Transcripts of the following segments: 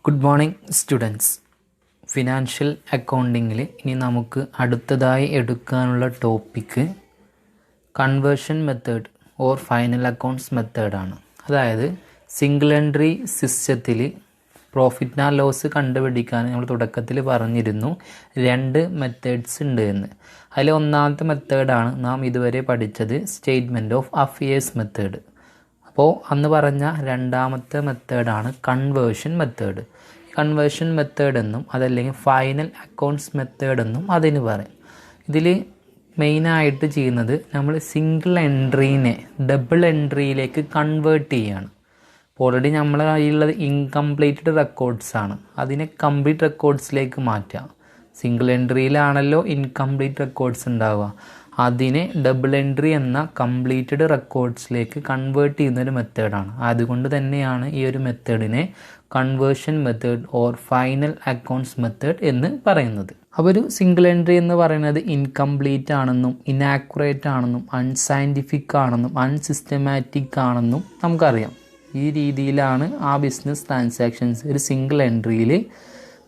Good morning students. Financial അക്കൗണ്ടിങ്ങിൽ ഇനി നമുക്ക് അടുത്തതായി എടുക്കാനുള്ള topic conversion method or final accounts മെത്തേഡാണ്. അതായത് സിംഗിൾ എൻട്രി സിസ്റ്റത്തിൽ പ്രോഫിറ്റ് ആൻഡ് ലോസ് കണ്ടുപിടിക്കാൻ നമ്മൾ തുടക്കത്തിൽ പറഞ്ഞിരുന്നു 2 മെത്തേഡ്സ് ഉണ്ട് എന്ന്. അതിൽ ഒന്നാമത്തെ മെത്തേഡാണ് നാം ഇതുവരെ പഠിച്ചത്, സ്റ്റേറ്റ്മെൻറ്റ് ഓഫ് അഫയേഴ്സ് മെത്തേഡ്. അപ്പോൾ അന്ന് പറഞ്ഞ രണ്ടാമത്തെ മെത്തേഡാണ് കൺവേർഷൻ മെത്തേഡ്. കൺവേർഷൻ മെത്തേഡ് എന്നും അതല്ലെങ്കിൽ ഫൈനൽ അക്കൗണ്ട്സ് മെത്തേഡ് എന്നും അതിന് പറയും. ഇതിൽ മെയിനായിട്ട് ചെയ്യുന്നത് നമ്മൾ സിംഗിൾ എൻട്രീനെ ഡബിൾ എൻട്രിയിലേക്ക് കൺവേർട്ട് ചെയ്യുകയാണ്. അപ്പോൾ ഓൾറെഡി നമ്മളെ കയ്യിലുള്ളത് ഇൻകംപ്ലീറ്റഡ് റെക്കോർഡ്സാണ്, അതിനെ കംപ്ലീറ്റ് റെക്കോർഡ്സിലേക്ക് മാറ്റുക. സിംഗിൾ എൻട്രിയിലാണല്ലോ ഇൻകംപ്ലീറ്റ് റെക്കോർഡ്സ് ഉണ്ടാവുക, അതിനെ ഡബിൾ എൻട്രി എന്ന കംപ്ലീറ്റഡ് റെക്കോർഡ്സിലേക്ക് കൺവേർട്ട് ചെയ്യുന്നൊരു മെത്തേഡാണ്. അതുകൊണ്ട് തന്നെയാണ് ഈ ഒരു മെത്തേഡിനെ conversion method or final accounts method എന്ന് പറയുന്നത്. അപ്പോൾ ഒരു സിംഗിൾ എൻട്രി എന്ന് പറയുന്നത് ഇൻകംപ്ലീറ്റ് ആണെന്നും ഇനാക്യുറേറ്റ് ആണെന്നും അൺസയൻറ്റിഫിക് ആണെന്നും അൺസിസ്റ്റമാറ്റിക് ആണെന്നും നമുക്കറിയാം. ഈ രീതിയിലാണ് ആ ബിസിനസ് ട്രാൻസാക്ഷൻസ് ഒരു സിംഗിൾ എൻട്രിയിൽ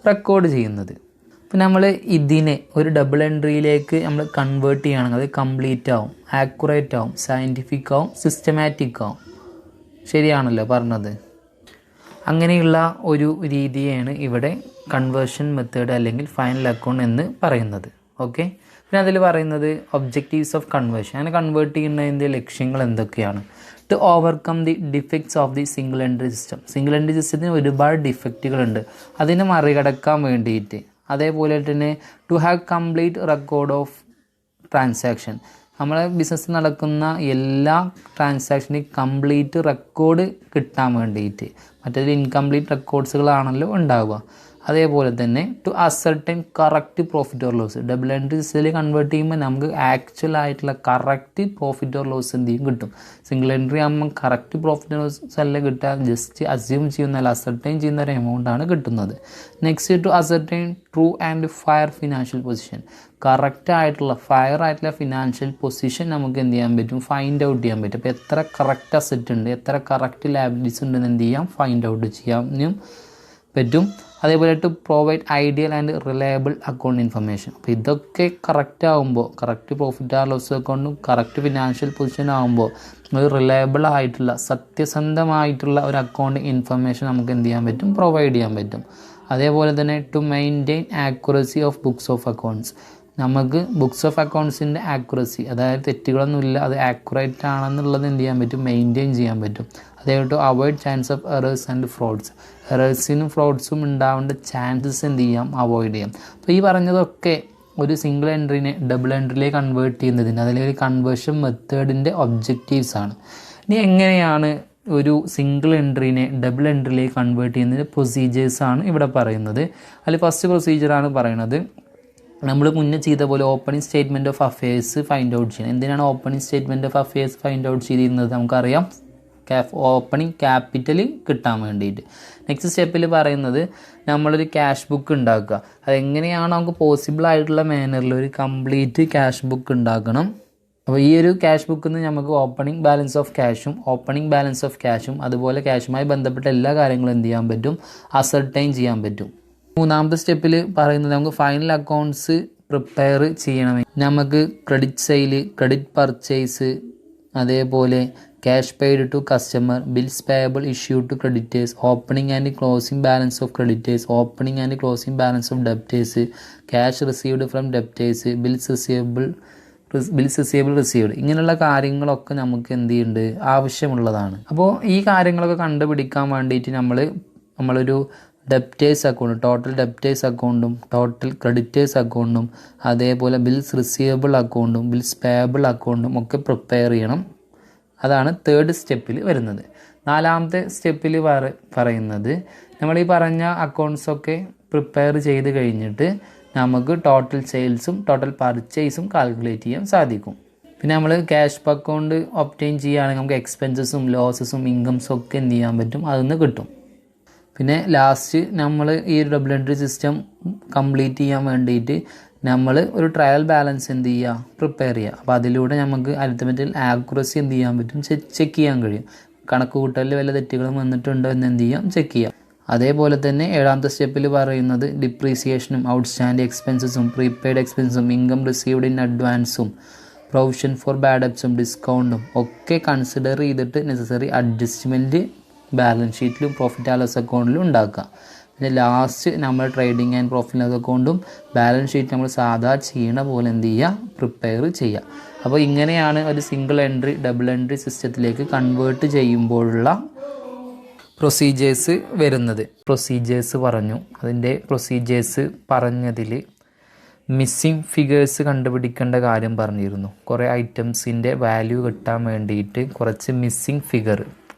റെക്കോർഡ് ചെയ്യുന്നത്. അപ്പോൾ നമ്മൾ ഇതിനെ ഒരു ഡബിൾ എൻട്രിയിലേക്ക് നമ്മൾ കൺവേർട്ട് ചെയ്യുകയാണെങ്കിൽ അത് കംപ്ലീറ്റ് ആവും, ആക്യുറേറ്റ് ആവും, സയൻറ്റിഫിക് ആവും, സിസ്റ്റമാറ്റിക് ആവും. ശരിയാണല്ലോ പറഞ്ഞത്? അങ്ങനെയുള്ള ഒരു രീതിയാണ് ഇവിടെ കൺവേർഷൻ മെത്തേഡ് അല്ലെങ്കിൽ ഫൈനൽ അക്കൗണ്ട് എന്ന് പറയുന്നത്. ഓക്കെ, പിന്നെ അതിൽ പറയുന്നത് ഒബ്ജക്റ്റീവ്സ് ഓഫ് കൺവേർഷൻ. അങ്ങനെ കൺവേർട്ട് ചെയ്യുന്നതിൻ്റെ ലക്ഷ്യങ്ങൾ എന്തൊക്കെയാണ്? To overcome the defects of the single entry system. Single entry സിസ്റ്റത്തിന് ഒരുപാട് ഡിഫക്റ്റുകളുണ്ട്, അതിനെ മറികടക്കാൻ വേണ്ടിയിട്ട്. അതേപോലെ തന്നെ to have complete record of transaction. നമ്മളെ ബിസിനസ് നടക്കുന്ന എല്ലാ ട്രാൻസാക്ഷനും കംപ്ലീറ്റ് റെക്കോർഡ് കിട്ടാൻ വേണ്ടിയിട്ട്. മറ്റേതിൽ ഇൻകംപ്ലീറ്റ് റെക്കോർഡ്സുകളാണല്ലോ ഉണ്ടാവുക. അതേപോലെ തന്നെ to ascertain correct profit or loss. Double entry സിസ്റ്റത്തിൽ കൺവേർട്ട് ചെയ്യുമ്പോൾ നമുക്ക് ആക്ച്വൽ ആയിട്ടുള്ള കറക്റ്റ് പ്രോഫിറ്റ് ഓർ ലോസ് എന്തെങ്കിലും കിട്ടും. സിംഗിൾ എൻട്രി ആകുമ്പോൾ കറക്റ്റ് പ്രോഫിറ്റ് ഓർ ലോസ് അല്ല കിട്ടുക, ജസ്റ്റ് അസ്യൂം ചെയ്യുന്ന അസർട്ടൈൻ ചെയ്യുന്ന ഒരു എമൗണ്ടാണ് കിട്ടുന്നത്. Next to ascertain true and fair financial position. Correct ആയിട്ടുള്ള ഫയർ ആയിട്ടുള്ള ഫിനാൻഷ്യൽ പൊസിഷൻ നമുക്ക് എന്ത് ചെയ്യാൻ പറ്റും? ഫൈൻഡ് ഔട്ട് ചെയ്യാൻ പറ്റും. അപ്പോൾ എത്ര കറക്റ്റ് അസറ്റ് ഉണ്ട്, എത്ര കറക്റ്റ് ലയബിലിറ്റീസ് ഉണ്ടെന്ന് എന്ത് ചെയ്യാം? ഫൈൻഡ് ഔട്ട് ചെയ്യാനും പറ്റും. അതേപോലെ to provide ideal and reliable account information. അപ്പോൾ ഇതൊക്കെ കറക്റ്റ് ആകുമ്പോൾ, കറക്റ്റ് പ്രോഫിറ്റ് ആൻഡ് ലോസ് അക്കൗണ്ടും കറക്റ്റ് ഫിനാൻഷ്യൽ പൊസിഷൻ ആകുമ്പോൾ ഒരു റിലയബിൾ ആയിട്ടുള്ള സത്യസന്ധമായിട്ടുള്ള ഒരു അക്കൗണ്ട് ഇൻഫർമേഷൻ നമുക്ക് എന്ത് ചെയ്യാൻ പറ്റും? പ്രൊവൈഡ് ചെയ്യാൻ പറ്റും. അതേപോലെ തന്നെ to maintain accuracy of books of accounts. നമുക്ക് ബുക്സ് ഓഫ് അക്കൗണ്ട്സിൻ്റെ ആക്യുറസി, അതായത് തെറ്റുകളൊന്നുമില്ല, അത് ആക്യുറേറ്റ് ആണെന്നുള്ളത് എന്ത് ചെയ്യാൻ പറ്റും? മെയിൻറ്റെയിൻ ചെയ്യാൻ പറ്റും. അതേപോലെ to avoid chance of errors and frauds. എറേഴ്സിനും ഫ്രോഡ്സും ഉണ്ടാവേണ്ട ചാൻസസ് എന്ത് ചെയ്യാം? അവോയ്ഡ് ചെയ്യാം. അപ്പോൾ ഈ പറഞ്ഞതൊക്കെ ഒരു സിംഗിൾ എൻട്രീനെ ഡബിൾ എൻട്രിയിലേക്ക് കൺവേർട്ട് ചെയ്യുന്നതിന് അതിലൊരു കൺവേർഷൻ മെത്തേഡിൻ്റെ ഒബ്ജക്റ്റീവ്സ് ആണ്. ഇനി എങ്ങനെയാണ് ഒരു സിംഗിൾ എൻട്രീനെ ഡബിൾ എൻട്രിയിലേക്ക് കൺവേർട്ട് ചെയ്യുന്നതിന് പ്രൊസീജിയേഴ്സാണ് ഇവിടെ പറയുന്നത്. അതിൽ ഫസ്റ്റ് പ്രൊസീജിയറാണ് പറയുന്നത്, നമ്മൾ മുന്നേ ചെയ്ത പോലെ opening statement of affairs find out ചെയ്യണം. എന്തിനാണ് opening statement of affairs find out ചെയ്തിരുന്നത്? നമുക്കറിയാം, ഓപ്പണിംഗ് ക്യാപിറ്റൽ കിട്ടാൻ വേണ്ടിയിട്ട്. നെക്സ്റ്റ് സ്റ്റെപ്പിൽ പറയുന്നത് നമ്മളൊരു ക്യാഷ് ബുക്ക് ഉണ്ടാക്കുക. അതെങ്ങനെയാണ് നമുക്ക് പോസിബിൾ ആയിട്ടുള്ള മാനറിൽ ഒരു കംപ്ലീറ്റ് ക്യാഷ് ബുക്ക് ഉണ്ടാക്കണം. അപ്പോൾ ഈ ഒരു ക്യാഷ് ബുക്കിൽ നിന്ന് നമുക്ക് ഓപ്പണിംഗ് ബാലൻസ് ഓഫ് ക്യാഷും അതുപോലെ ക്യാഷുമായി ബന്ധപ്പെട്ട എല്ലാ കാര്യങ്ങളും എന്ത് ചെയ്യാൻ പറ്റും? അസർട്ടൈൻ ചെയ്യാൻ പറ്റും. മൂന്നാമത്തെ സ്റ്റെപ്പിൽ പറയുന്നത് നമുക്ക് ഫൈനൽ അക്കൗണ്ട്സ് പ്രിപ്പയർ ചെയ്യണമെങ്കിൽ നമുക്ക് ക്രെഡിറ്റ് സെയില്, ക്രെഡിറ്റ് പർച്ചേസ്, അതേപോലെ cash paid to customer, bills payable issue to creditors, opening and closing balance of creditors, opening and closing balance of debtors, cash received from debtors, bills received, ഇങ്ങനെയുള്ള കാര്യങ്ങളൊക്കെ നമുക്ക് എന്ത് ചെയ്യുന്നുണ്ട്? ആവശ്യമുള്ളതാണ്. അപ്പോൾ ഈ കാര്യങ്ങളൊക്കെ കണ്ടുപിടിക്കാൻ വേണ്ടിയിട്ട് നമ്മളൊരു ഡെപ്റ്റേഴ്സ് അക്കൗണ്ട്, ടോട്ടൽ ഡെപ്റ്റേഴ്സ് അക്കൗണ്ടും ടോട്ടൽ ക്രെഡിറ്റേഴ്സ് അക്കൗണ്ടും അതേപോലെ ബിൽസ് റിസീവബിൾ അക്കൗണ്ടും ബിൽസ് പേയബിൾ അക്കൗണ്ടും ഒക്കെ പ്രിപ്പയർ ചെയ്യണം. അതാണ് തേർഡ് സ്റ്റെപ്പിൽ വരുന്നത്. നാലാമത്തെ സ്റ്റെപ്പിൽ പറയുന്നത് നമ്മൾ ഈ പറഞ്ഞ അക്കൗണ്ട്സൊക്കെ പ്രിപ്പയർ ചെയ്ത് കഴിഞ്ഞിട്ട് നമുക്ക് ടോട്ടൽ സെയിൽസും ടോട്ടൽ പർച്ചേസും കാൽക്കുലേറ്റ് ചെയ്യാൻ സാധിക്കും. പിന്നെ നമ്മൾ ക്യാഷ് അക്കൗണ്ട് ഒബ്റ്റെയിൻ ചെയ്യുകയാണെങ്കിൽ നമുക്ക് എക്സ്പെൻസസും ലോസസും ഇൻകംസും ഒക്കെ എന്ത് ചെയ്യാൻ പറ്റും? അതിൽ കിട്ടും. പിന്നെ ലാസ്റ്റ് നമ്മൾ ഈ ഒരു ഡബിൾ എൻട്രി സിസ്റ്റം കംപ്ലീറ്റ് ചെയ്യാൻ വേണ്ടിയിട്ട് നമ്മൾ ഒരു ട്രയൽ ബാലൻസ് എന്ത് ചെയ്യുക? പ്രിപ്പയർ ചെയ്യുക. അപ്പോൾ അതിലൂടെ നമുക്ക് അരിത്തമെറ്റിക്കൽ ആക്യുറസി എന്ത് ചെയ്യാൻ പറ്റും? ചെക്ക് ചെയ്യാൻ കഴിയും. കണക്ക് കൂട്ടലിൽ വല്ല തെറ്റുകളും വന്നിട്ടുണ്ടോ എന്ന് എന്ത് ചെയ്യാം? ചെക്ക് ചെയ്യാം. അതേപോലെ തന്നെ 7ാമത്തെ സ്റ്റെപ്പിൽ പറയുന്നത് ഡിപ്രീസിയേഷനും ഔട്ട്സ്റ്റാൻഡിങ് എക്സ്പെൻസസും പ്രീപെയ്ഡ് എക്സ്പെൻസും ഇൻകം റിസീവ്ഡ് ഇൻ അഡ്വാൻസും പ്രൊവിഷൻ ഫോർ ബാഡ് ഡെബ്റ്റ്സും ഡിസ്കൗണ്ടും ഒക്കെ കൺസിഡർ ചെയ്തിട്ട് നെസസറി അഡ്ജസ്റ്റ്മെൻറ്റ് ബാലൻസ് ഷീറ്റിലും പ്രോഫിറ്റ് ആൻഡ് ലോസ് അക്കൗണ്ടിലും ഉണ്ടാക്കുക. പിന്നെ ലാസ്റ്റ് നമ്മൾ trading and profit and loss അക്കൗണ്ടും ബാലൻസ് ഷീറ്റ് നമ്മൾ സാധാ ചെയ്യണ പോലെ എന്ത് ചെയ്യുക, പ്രിപ്പയർ ചെയ്യുക. അപ്പോൾ ഇങ്ങനെയാണ് ഒരു സിംഗിൾ എൻട്രി ഡബിൾ എൻട്രി സിസ്റ്റത്തിലേക്ക് കൺവേർട്ട് ചെയ്യുമ്പോഴുള്ള പ്രൊസീജിയേഴ്സ് വരുന്നത്. പ്രൊസീജിയേഴ്സ് പറഞ്ഞു. അതിൻ്റെ പ്രൊസീജിയേഴ്സ് പറഞ്ഞതിൽ മിസ്സിങ് ഫിഗേഴ്സ് കണ്ടുപിടിക്കേണ്ട കാര്യം പറഞ്ഞിരുന്നു. കുറേ ഐറ്റംസിൻ്റെ വാല്യൂ കിട്ടാൻ വേണ്ടിയിട്ട് കുറച്ച് മിസ്സിങ് ഫിഗർ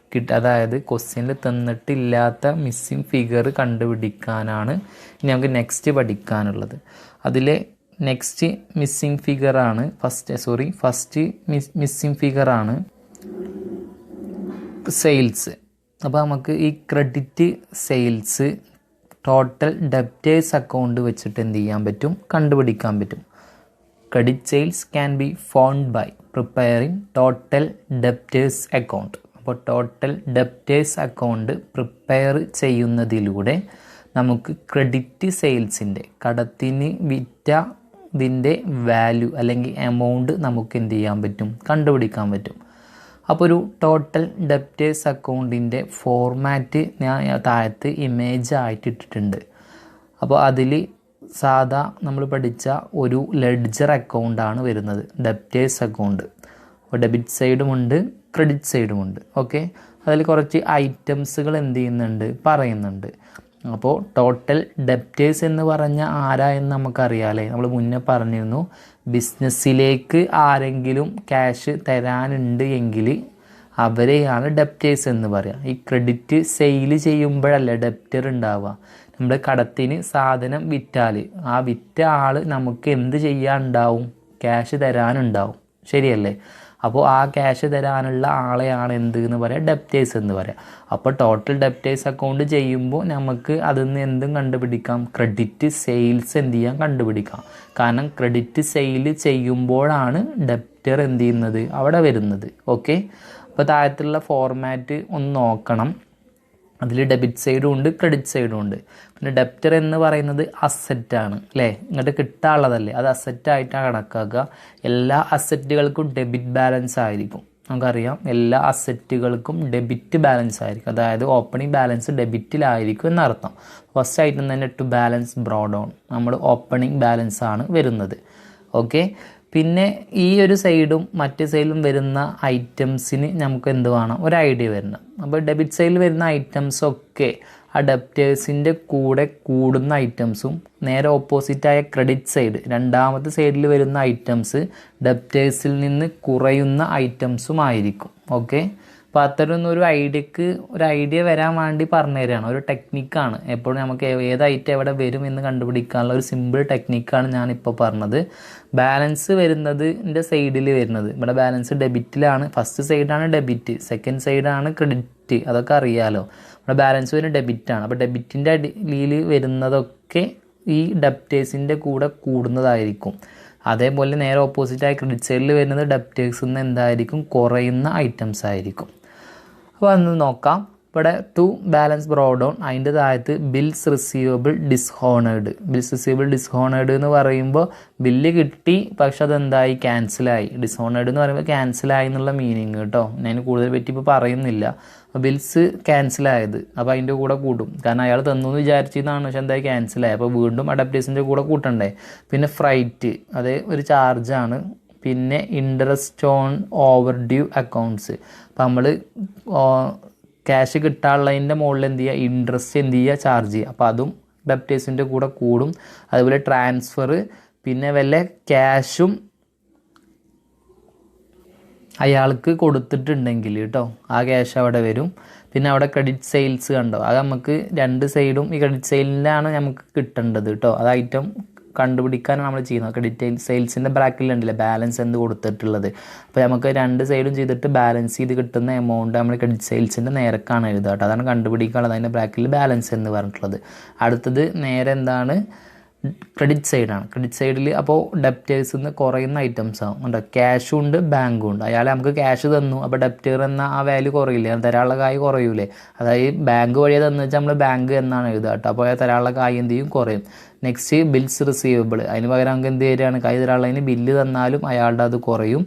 അതായത് ക്വസ്റ്റ്യനിൽ തന്നിട്ടില്ലാത്ത മിസ്സിങ് ഫിഗർ കണ്ടുപിടിക്കാനാണ് ഇനി നമുക്ക് നെക്സ്റ്റ് പഠിക്കാനുള്ളത്. അതിലെ നെക്സ്റ്റ് മിസ്സിങ് ഫിഗറാണ് ഫസ്റ്റ് മിസ്സിങ് ഫിഗറാണ് സെയിൽസ്. അപ്പോൾ നമുക്ക് ഈ credit sales total debtors account വെച്ചിട്ട് എന്ത് ചെയ്യാൻ പറ്റും, കണ്ടുപിടിക്കാൻ പറ്റും. Credit sales can be found by preparing total debtors account. അപ്പോൾ ടോട്ടൽ ഡെപ്റ്റേഴ്സ് അക്കൗണ്ട് പ്രിപ്പയർ ചെയ്യുന്നതിലൂടെ നമുക്ക് ക്രെഡിറ്റ് സെയിൽസിൻ്റെ കടത്തിന് വിറ്റതിൻ്റെ വാല്യൂ അല്ലെങ്കിൽ എമൗണ്ട് നമുക്ക് എന്ത് ചെയ്യാൻ പറ്റും, കണ്ടുപിടിക്കാൻ പറ്റും. അപ്പോൾ ഒരു ടോട്ടൽ ഡെപ്റ്റേഴ്സ് അക്കൗണ്ടിൻ്റെ ഫോർമാറ്റ് ഞാൻ താഴത്ത് ഇമേജ് ആയിട്ട് ഇട്ടിട്ടുണ്ട്. അപ്പോൾ അതിൽ സാധാ നമ്മൾ പഠിച്ച ഒരു ലെഡ്ജർ അക്കൗണ്ടാണ് വരുന്നത്, ഡെപ്റ്റേഴ്സ് അക്കൗണ്ട്. അപ്പോൾ ഡെബിറ്റ് സൈഡുമുണ്ട് ക്രെഡിറ്റ് സൈഡുമുണ്ട്. ഓക്കെ, അതിൽ കുറച്ച് ഐറ്റംസുകൾ എന്ത് ചെയ്യുന്നുണ്ട്, പറയുന്നുണ്ട്. അപ്പോൾ ടോട്ടൽ ഡെപ്റ്റേഴ്സ് എന്ന് പറഞ്ഞ ആരാ എന്ന് നമുക്കറിയാമല്ലേ, നമ്മൾ മുന്നേ പറഞ്ഞിരുന്നു. ബിസിനസ്സിലേക്ക് ആരെങ്കിലും ക്യാഷ് തരാനുണ്ട് എങ്കിൽ അവരെയാണ് ഡെപ്റ്റേഴ്സ് എന്ന് പറയുക. ഈ ക്രെഡിറ്റ് സെയിൽ ചെയ്യുമ്പോഴല്ലേ ഡെപ്റ്റർ ഉണ്ടാവുക. നമ്മുടെ കടത്തിന് സാധനം വിറ്റാൽ ആ വിറ്റ ആൾ നമുക്ക് എന്ത് ചെയ്യാനുണ്ടാവും, ക്യാഷ് തരാനുണ്ടാവും. ശരിയല്ലേ? അപ്പോൾ ആ ക്യാഷ് തരാനുള്ള ആളെയാണ് എന്ത് എന്ന് പറയുക, ഡെപ്റ്റേഴ്സ് എന്ന് പറയുക. അപ്പോൾ ടോട്ടൽ ഡെപ്റ്റേഴ്സ് അക്കൗണ്ട് ചെയ്യുമ്പോൾ നമുക്ക് അതിൽ നിന്ന് എന്തും കണ്ടുപിടിക്കാം, ക്രെഡിറ്റ് സെയിൽസ് എന്ത് ചെയ്യാം, കണ്ടുപിടിക്കാം. കാരണം ക്രെഡിറ്റ് സെയിൽ ചെയ്യുമ്പോഴാണ് ഡെപ്റ്റർ എന്ത് ചെയ്യുന്നത്, അവിടെ വരുന്നത്. ഓക്കെ, അപ്പോൾ താഴത്തുള്ള ഫോർമാറ്റ് ഒന്ന് നോക്കണം. അതിൽ ഡെബിറ്റ് സൈഡും ഉണ്ട് ക്രെഡിറ്റ് സൈഡും ഉണ്ട്. പിന്നെ ഡെപ്റ്റർ എന്ന് പറയുന്നത് അസറ്റാണ് അല്ലേ, ഇങ്ങോട്ട് കിട്ടാനുള്ളതല്ലേ, അത് അസറ്റായിട്ടാണ് കണക്കാക്കുക. എല്ലാ അസറ്റുകൾക്കും ഡെബിറ്റ് ബാലൻസ് ആയിരിക്കും. നമുക്കറിയാം എല്ലാ അസറ്റുകൾക്കും ഡെബിറ്റ് ബാലൻസ് ആയിരിക്കും, അതായത് ഓപ്പണിംഗ് ബാലൻസ് ഡെബിറ്റിലായിരിക്കും എന്നർത്ഥം. ഫസ്റ്റ് ഐറ്റം തന്നെ ടു ബാലൻസ് ബ്രോഡ് ഓൺ, നമ്മൾ ഓപ്പണിംഗ് ബാലൻസ് ആണ് വരുന്നത്. ഓക്കെ, പിന്നെ ഈ ഒരു സൈഡും മറ്റേ സൈഡിലും വരുന്ന ഐറ്റംസിന് നമുക്ക് എന്ത് വേണം, ഒരു ഐഡിയ വരണം. അപ്പോൾ ഡെബിറ്റ് സൈഡിൽ വരുന്ന ഐറ്റംസൊക്കെ ആ ഡെപ്റ്റേഴ്സിൻ്റെ കൂടെ കൂടുന്ന ഐറ്റംസും നേരെ ഓപ്പോസിറ്റായ ക്രെഡിറ്റ് സൈഡ് രണ്ടാമത്തെ സൈഡിൽ വരുന്ന ഐറ്റംസ് ഡെപ്റ്റേഴ്സിൽ നിന്ന് കുറയുന്ന ഐറ്റംസും ആയിരിക്കും. ഓക്കെ, അപ്പോൾ അത്തരം ഒരു ഐഡിയ വരാൻ വേണ്ടി പറഞ്ഞു തരികയാണ്, ഒരു ടെക്നിക്കാണ്. എപ്പോഴും നമുക്ക് ഏത് ഐറ്റം എവിടെ വരും എന്ന് കണ്ടുപിടിക്കാനുള്ള ഒരു സിമ്പിൾ ടെക്നിക്കാണ് ഞാനിപ്പോൾ പറഞ്ഞത്. ബാലൻസ് വരുന്നതിൻ്റെ സൈഡിൽ വരുന്നത്, ഇവിടെ ബാലൻസ് ഡെബിറ്റിലാണ്. ഫസ്റ്റ് സൈഡാണ് ഡെബിറ്റ്, സെക്കൻഡ് സൈഡാണ് ക്രെഡിറ്റ്, അതൊക്കെ അറിയാലോ. ഇവിടെ ബാലൻസ് വരുന്നത് ഡെബിറ്റാണ്. അപ്പോൾ ഡെബിറ്റിൻ്റെ അടിയിൽ വരുന്നതൊക്കെ ഈ ഡെപ്റ്റേഴ്സിൻ്റെ കൂടെ കൂടുന്നതായിരിക്കും. അതേപോലെ നേരെ ഓപ്പോസിറ്റായി ക്രെഡിറ്റ് സൈഡിൽ വരുന്നത് ഡെപ്റ്റേഴ്സിൽ നിന്ന് എന്തായിരിക്കും, കുറയുന്ന ഐറ്റംസ് ആയിരിക്കും. അപ്പോൾ അന്ന് നോക്കാം. ഇവിടെ ടു ബാലൻസ് ബ്രോഡ് ഓൺ, അതിൻ്റെ താഴത്ത് ബിൽസ് റിസീവബിൾ ഡിസ്ഹോണേഡ് എന്ന് പറയുമ്പോൾ ബില്ല് കിട്ടി പക്ഷെ അതെന്തായി, ക്യാൻസലായി. ഡിസ്ഹോണേഡ് എന്ന് പറയുമ്പോൾ ക്യാൻസലായി എന്നുള്ള മീനിങ് കേട്ടോ, ഞാൻ കൂടുതൽ പറ്റി ഇപ്പോൾ പറയുന്നില്ല. അപ്പോൾ ബിൽസ് ക്യാൻസലായത്, അപ്പോൾ അതിൻ്റെ കൂടെ കൂട്ടും. കാരണം അയാൾ തന്നു എന്ന് വിചാരിച്ചതാണ്, പക്ഷെ എന്തായി ക്യാൻസലായി. അപ്പോൾ വീണ്ടും അഡാപ്റ്റേഴ്സിൻ്റെ കൂടെ കൂട്ടണ്ടേ. പിന്നെ ഫ്രൈറ്റ്, അത് ഒരു ചാർജാണ്. പിന്നെ interest on over due accounts, അപ്പോൾ നമ്മൾ ക്യാഷ് കിട്ടാനുള്ളതിൻ്റെ മുകളിൽ എന്ത് ചെയ്യുക, ഇൻട്രസ്റ്റ് എന്ത് ചെയ്യുക, ചാർജ് ചെയ്യുക. അപ്പോൾ അതും ഡെപ്റ്റേഴ്സിൻ്റെ കൂടെ കൂടും. അതുപോലെ ട്രാൻസ്ഫർ, പിന്നെ വല്ല ക്യാഷും അയാൾക്ക് കൊടുത്തിട്ടുണ്ടെങ്കിൽ കേട്ടോ ആ ക്യാഷ് അവിടെ വരും. പിന്നെ അവിടെ ക്രെഡിറ്റ് സെയിൽസ് കണ്ടോ, അത് നമുക്ക് രണ്ട് സൈഡും ഈ ക്രെഡിറ്റ് സെയിലിലാണ് നമുക്ക് കിട്ടേണ്ടത് കേട്ടോ. അത് ഐറ്റം കണ്ടുപിടിക്കാനാണ് നമ്മൾ ചെയ്യുന്നത്. ക്രെഡിറ്റ് സെയിൽസിൻ്റെ ബ്രാക്കറ്റിലുണ്ടല്ലേ ബാലൻസ് എന്ത് കൊടുത്തിട്ടുള്ളത്. അപ്പോൾ നമുക്ക് രണ്ട് സൈഡും ചെയ്തിട്ട് ബാലൻസ് ചെയ്ത് കിട്ടുന്ന എമൗണ്ട് നമ്മൾ ക്രെഡിറ്റ് സെയിൽസിൻ്റെ നേരക്കാണ് എഴുതുക കേട്ടോ. അതാണ് കണ്ടുപിടിക്കാനുള്ളത്, അതിൻ്റെ ബ്രാക്കറ്റിൽ ബാലൻസ് എന്ന് പറഞ്ഞിട്ടുള്ളത്. അടുത്തത് നേരെ എന്താണ്, ക്രെഡിറ്റ് സൈഡാണ്. ക്രെഡിറ്റ് സൈഡിൽ അപ്പോൾ ഡെപ്റ്റേഴ്സിൽ നിന്ന് കുറയുന്ന ഐറ്റംസ് ആവും. ഉണ്ടോ, ക്യാഷും ഉണ്ട് ബാങ്കും ഉണ്ട്. അയാൾ നമുക്ക് ക്യാഷ് തന്നു, അപ്പോൾ ഡെപ്റ്റർ എന്ന ആ വാല്യൂ കുറയില്ലേ, തരാനുള്ള കായ് കുറയൂലേ. അതായത് ബാങ്ക് വഴിയെ തന്നു വെച്ചാൽ നമ്മൾ ബാങ്ക് എന്നാണ് എഴുതുക കേട്ടോ. അപ്പോൾ തരാനുള്ള കായ് എന്ത് ചെയ്യും, കുറയും. നെക്സ്റ്റ് ബിൽസ് റിസീവബിൾ, അതിന് പകരം നമുക്ക് എന്ത് തരികയാണ്, കൈ തരാനുള്ളതിന് ബില്ല് തന്നാലും അയാളുടെ അത് കുറയും.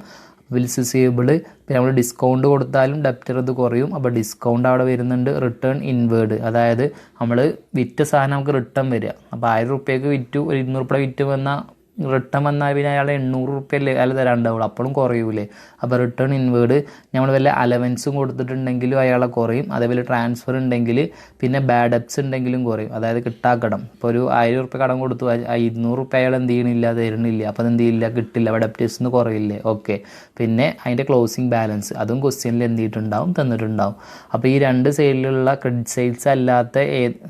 Bills receivable. പിന്നെ നമ്മൾ ഡിസ്കൗണ്ട് കൊടുത്താലും ഡെപ്റ്റർ ഇത് കുറയും. അപ്പോൾ ഡിസ്കൗണ്ട് അവിടെ വരുന്നുണ്ട്. റിട്ടേൺ ഇൻവേർഡ്, അതായത് നമ്മൾ വിറ്റ സാധനം നമുക്ക് റിട്ടേൺ വരിക. അപ്പോൾ 1000 റുപ്യക്ക് വിറ്റു, ഒരു 200 റുപ്യ വിറ്റ് വന്നാൽ റിട്ടേൺ വന്നാൽ പിന്നെ അയാൾ 800 റുപ്യല്ലേ അയാൾ തരാണ്ടാവുള്ളൂ, അപ്പോഴും കുറയൂലേ. അപ്പോൾ റിട്ടേൺ ഇൻവേർഡ്. നമ്മൾ വല്ല അലവൻസും കൊടുത്തിട്ടുണ്ടെങ്കിലും അയാളെ കുറയും. അതേപോലെ ട്രാൻസ്ഫർ ഉണ്ടെങ്കിൽ, പിന്നെ ബാഡ് ഡെപ്റ്റ്സ് ഉണ്ടെങ്കിലും കുറയും. അതായത് കിട്ടാക്കടം, ഇപ്പോൾ ഒരു 1000 റുപ്യ കടം കൊടുത്തു, 200 റുപ്യ അയാൾ എന്ത് ചെയ്യണില്ല, തരുന്നില്ല, അപ്പോൾ എന്ത് ചെയ്യില്ല, കിട്ടില്ല, അപ്പോൾ ഡെപ്റ്റേഴ്സ് നിന്ന് കുറയില്ലേ. ഓക്കെ. പിന്നെ അതിൻ്റെ ക്ലോസിങ് ബാലൻസ് അതും ക്വസ്റ്റ്യനിൽ എന്ത് ചെയ്തിട്ടുണ്ടാവും, തന്നിട്ടുണ്ടാവും. അപ്പോൾ ഈ രണ്ട് സൈഡിലുള്ള ക്രെഡിറ്റ് സെയിൽസ് അല്ലാത്ത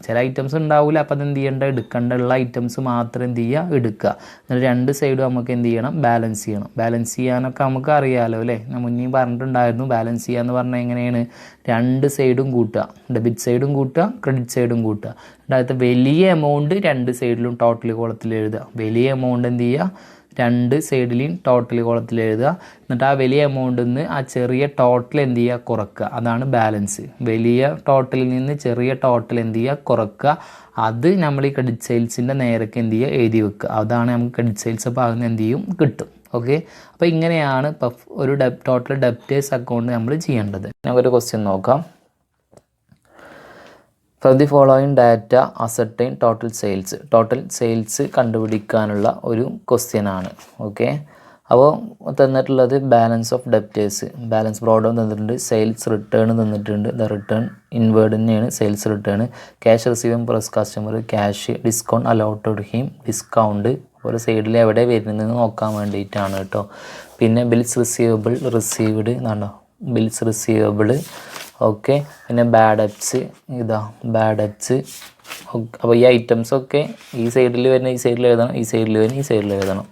ചില ഐറ്റംസ് ഉണ്ടാവില്ല, അപ്പോൾ അത് എന്ത് ചെയ്യേണ്ട, എടുക്കേണ്ടുള്ള ഐറ്റംസ് മാത്രം എന്ത് ചെയ്യുക, എടുക്കുക. രണ്ട് സൈഡും നമുക്ക് എന്ത് ചെയ്യണം, ബാലൻസ് ചെയ്യണം. ബാലൻസ് ചെയ്യാനൊക്കെ നമുക്ക് അറിയാമല്ലോ അല്ലേ, ഞാൻ മുന്നേ പറഞ്ഞിട്ടുണ്ടായിരുന്നു. ബാലൻസ് ചെയ്യുക എന്ന് പറഞ്ഞാൽ എങ്ങനെയാണ്, രണ്ട് സൈഡും കൂട്ടുക, ഡെബിറ്റ് സൈഡും കൂട്ടുക, ക്രെഡിറ്റ് സൈഡും കൂട്ടുക. അതായത് വലിയ എമൗണ്ട് രണ്ട് സൈഡിലും ടോട്ടൽ കോളത്തിൽ എഴുതുക. വലിയ എമൗണ്ട് എന്ത് ചെയ്യുക, രണ്ട് സൈഡിലും ടോട്ടൽ കോളത്തിൽ എഴുതുക. എന്നിട്ട് ആ വലിയ എമൗണ്ടിൽ നിന്ന് ആ ചെറിയ ടോട്ടൽ എന്ത് ചെയ്യുക, കുറക്കുക. അതാണ് ബാലൻസ്. വലിയ ടോട്ടലിൽ നിന്ന് ചെറിയ ടോട്ടൽ എന്ത് ചെയ്യുക, കുറക്കുക. അത് നമ്മൾ ഈ ക്രെഡിറ്റ് സെയിൽസിൻ്റെ നേരക്ക് എന്ത് ചെയ്യുക, എഴുതി വെക്കുക. അതാണ് നമുക്ക് ക്രെഡിറ്റ് സെയിൽസ് ഭാഗം എന്ത് ചെയ്യും, കിട്ടും. ഓക്കെ. അപ്പോൾ ഇങ്ങനെയാണ് ഒരു ടോട്ടൽ ഡെപ്റ്റേഴ്സ് അക്കൗണ്ട് നമ്മൾ ചെയ്യേണ്ടത്. നമുക്കൊരു ക്വസ്റ്റ്യൻ നോക്കാം. From the following data ascertain total sales. Total sales കണ്ടുപിടിക്കാനുള്ള ഒരു ക്വസ്റ്റ്യനാണ്. ഓക്കെ. അപ്പോൾ തന്നിട്ടുള്ളത് balance of debtors, balance brought down തന്നിട്ടുണ്ട്, സെയിൽസ് റിട്ടേൺ തന്നിട്ടുണ്ട്. ദ റിട്ടേൺ ഇൻവേർഡ് തന്നെയാണ് sales return. Cash receiving plus customer, cash, discount allotted him, discount ഒരു സൈഡിൽ എവിടെ വരുന്നതെന്ന് നോക്കാൻ വേണ്ടിയിട്ടാണ് കേട്ടോ. പിന്നെ ബിൽസ് റിസീവബിൾ, റിസീവ്ഡ് എന്നാണോ, ബിൽസ് റിസീവബിൾ. ഓക്കെ. പിന്നെ ബാഡ് ഡെപ്റ്റ്സ്, ഇതാ ബാഡ് ഡെപ്റ്റ്സ്. ഓക്കെ. അപ്പോൾ ഈ ഐറ്റംസൊക്കെ ഈ സൈഡിൽ വരുന്ന ഈ സൈഡിൽ എഴുതണം, ഈ സൈഡിൽ വരുന്ന ഈ സൈഡിൽ എഴുതണം.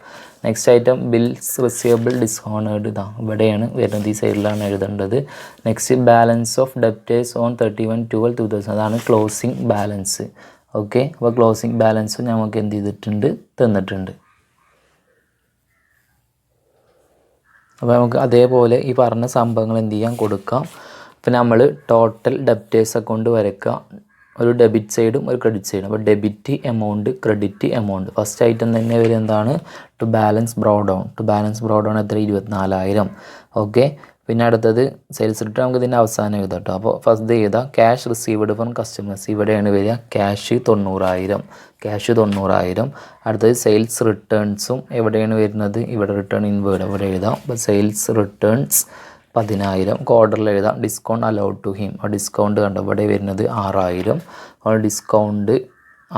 Next item bills receivable discount, ഇതാ ഇവിടെയാണ് വരുന്നത്, ഈ സൈഡിലാണ് എഴുതേണ്ടത്. Next balance of debtors on 31/12/2000, അതാണ് ക്ലോസിംഗ് ബാലൻസ്. ഓക്കെ. അപ്പോൾ ക്ലോസിംഗ് ബാലൻസും നമുക്ക് എന്ത് ചെയ്തിട്ടുണ്ട്, തന്നിട്ടുണ്ട്. അപ്പോൾ നമുക്ക് അതേപോലെ ഈ പറഞ്ഞ സംഭവങ്ങൾ എന്ത് ചെയ്യാൻ, കൊടുക്കാം. അപ്പോൾ നമ്മൾ ടോട്ടൽ ഡെപ്റ്റേഴ്സ് അക്കൗണ്ട് വരയ്ക്കുക. ഒരു ഡെബിറ്റ് സൈഡും ഒരു ക്രെഡിറ്റ് സൈഡും. അപ്പോൾ debit amount, credit amount. First item തന്നെ വരും എന്താണ്, to balance brought down. To balance brought down എത്ര, 24,000. ഓക്കെ. പിന്നെ അടുത്തത് സെയിൽസ് റിട്ടേൺ നമുക്ക് ഇതിൻ്റെ അവസാനം എഴുതാം കേട്ടോ. അപ്പോൾ ഫസ്റ്റ് എഴുതാം ക്യാഷ് റിസീവ്ഡ് ഫ്രം കസ്റ്റമേഴ്സ്, ഇവിടെയാണ് വരിക ക്യാഷ് 90,000, ക്യാഷ് 90,000. അടുത്തത് സെയിൽസ് റിട്ടേൺസും എവിടെയാണ് വരുന്നത്, ഇവിടെ റിട്ടേൺ ഇൻവേർഡ് ഇവിടെ എഴുതാം. അപ്പോൾ സെയിൽസ് റിട്ടേൺസ് 10,000. ഓർഡറിൽ എഴുതാം ഡിസ്കൗണ്ട് അലൗഡ് ടു ഹിം, ആ ഡിസ്കൗണ്ട് കണ്ടോ ഇവിടെ വരുന്നത് 6,000. അപ്പോൾ ഡിസ്കൗണ്ട്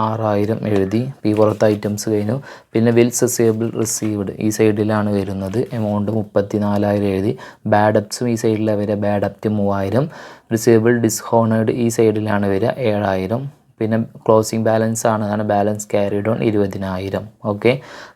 6,000 എഴുതി. ഈ പുറത്ത് ഐറ്റംസ് കഴിഞ്ഞു. പിന്നെ ബിൽസ് റിസീവബിൾ റിസീവ്ഡ് ഈ സൈഡിലാണ് വരുന്നത്, എമൗണ്ട് 34,000 എഴുതി. ബാഡ് ഡെപ്റ്റ്സും ഈ സൈഡിലാണ് വരിക, ബാഡ് ഡെപ്റ്റ് 3,000. റിസീവബിൾ ഡിസ്ഹോണേഡ് ഈ സൈഡിലാണ് വരിക, 7,000. പിന്നെ ക്ലോസിംഗ് ബാലൻസ് ആണ്, അതാണ് ബാലൻസ് ക്യാരിഡ് ഓൺ 20,000. ഓക്കെ.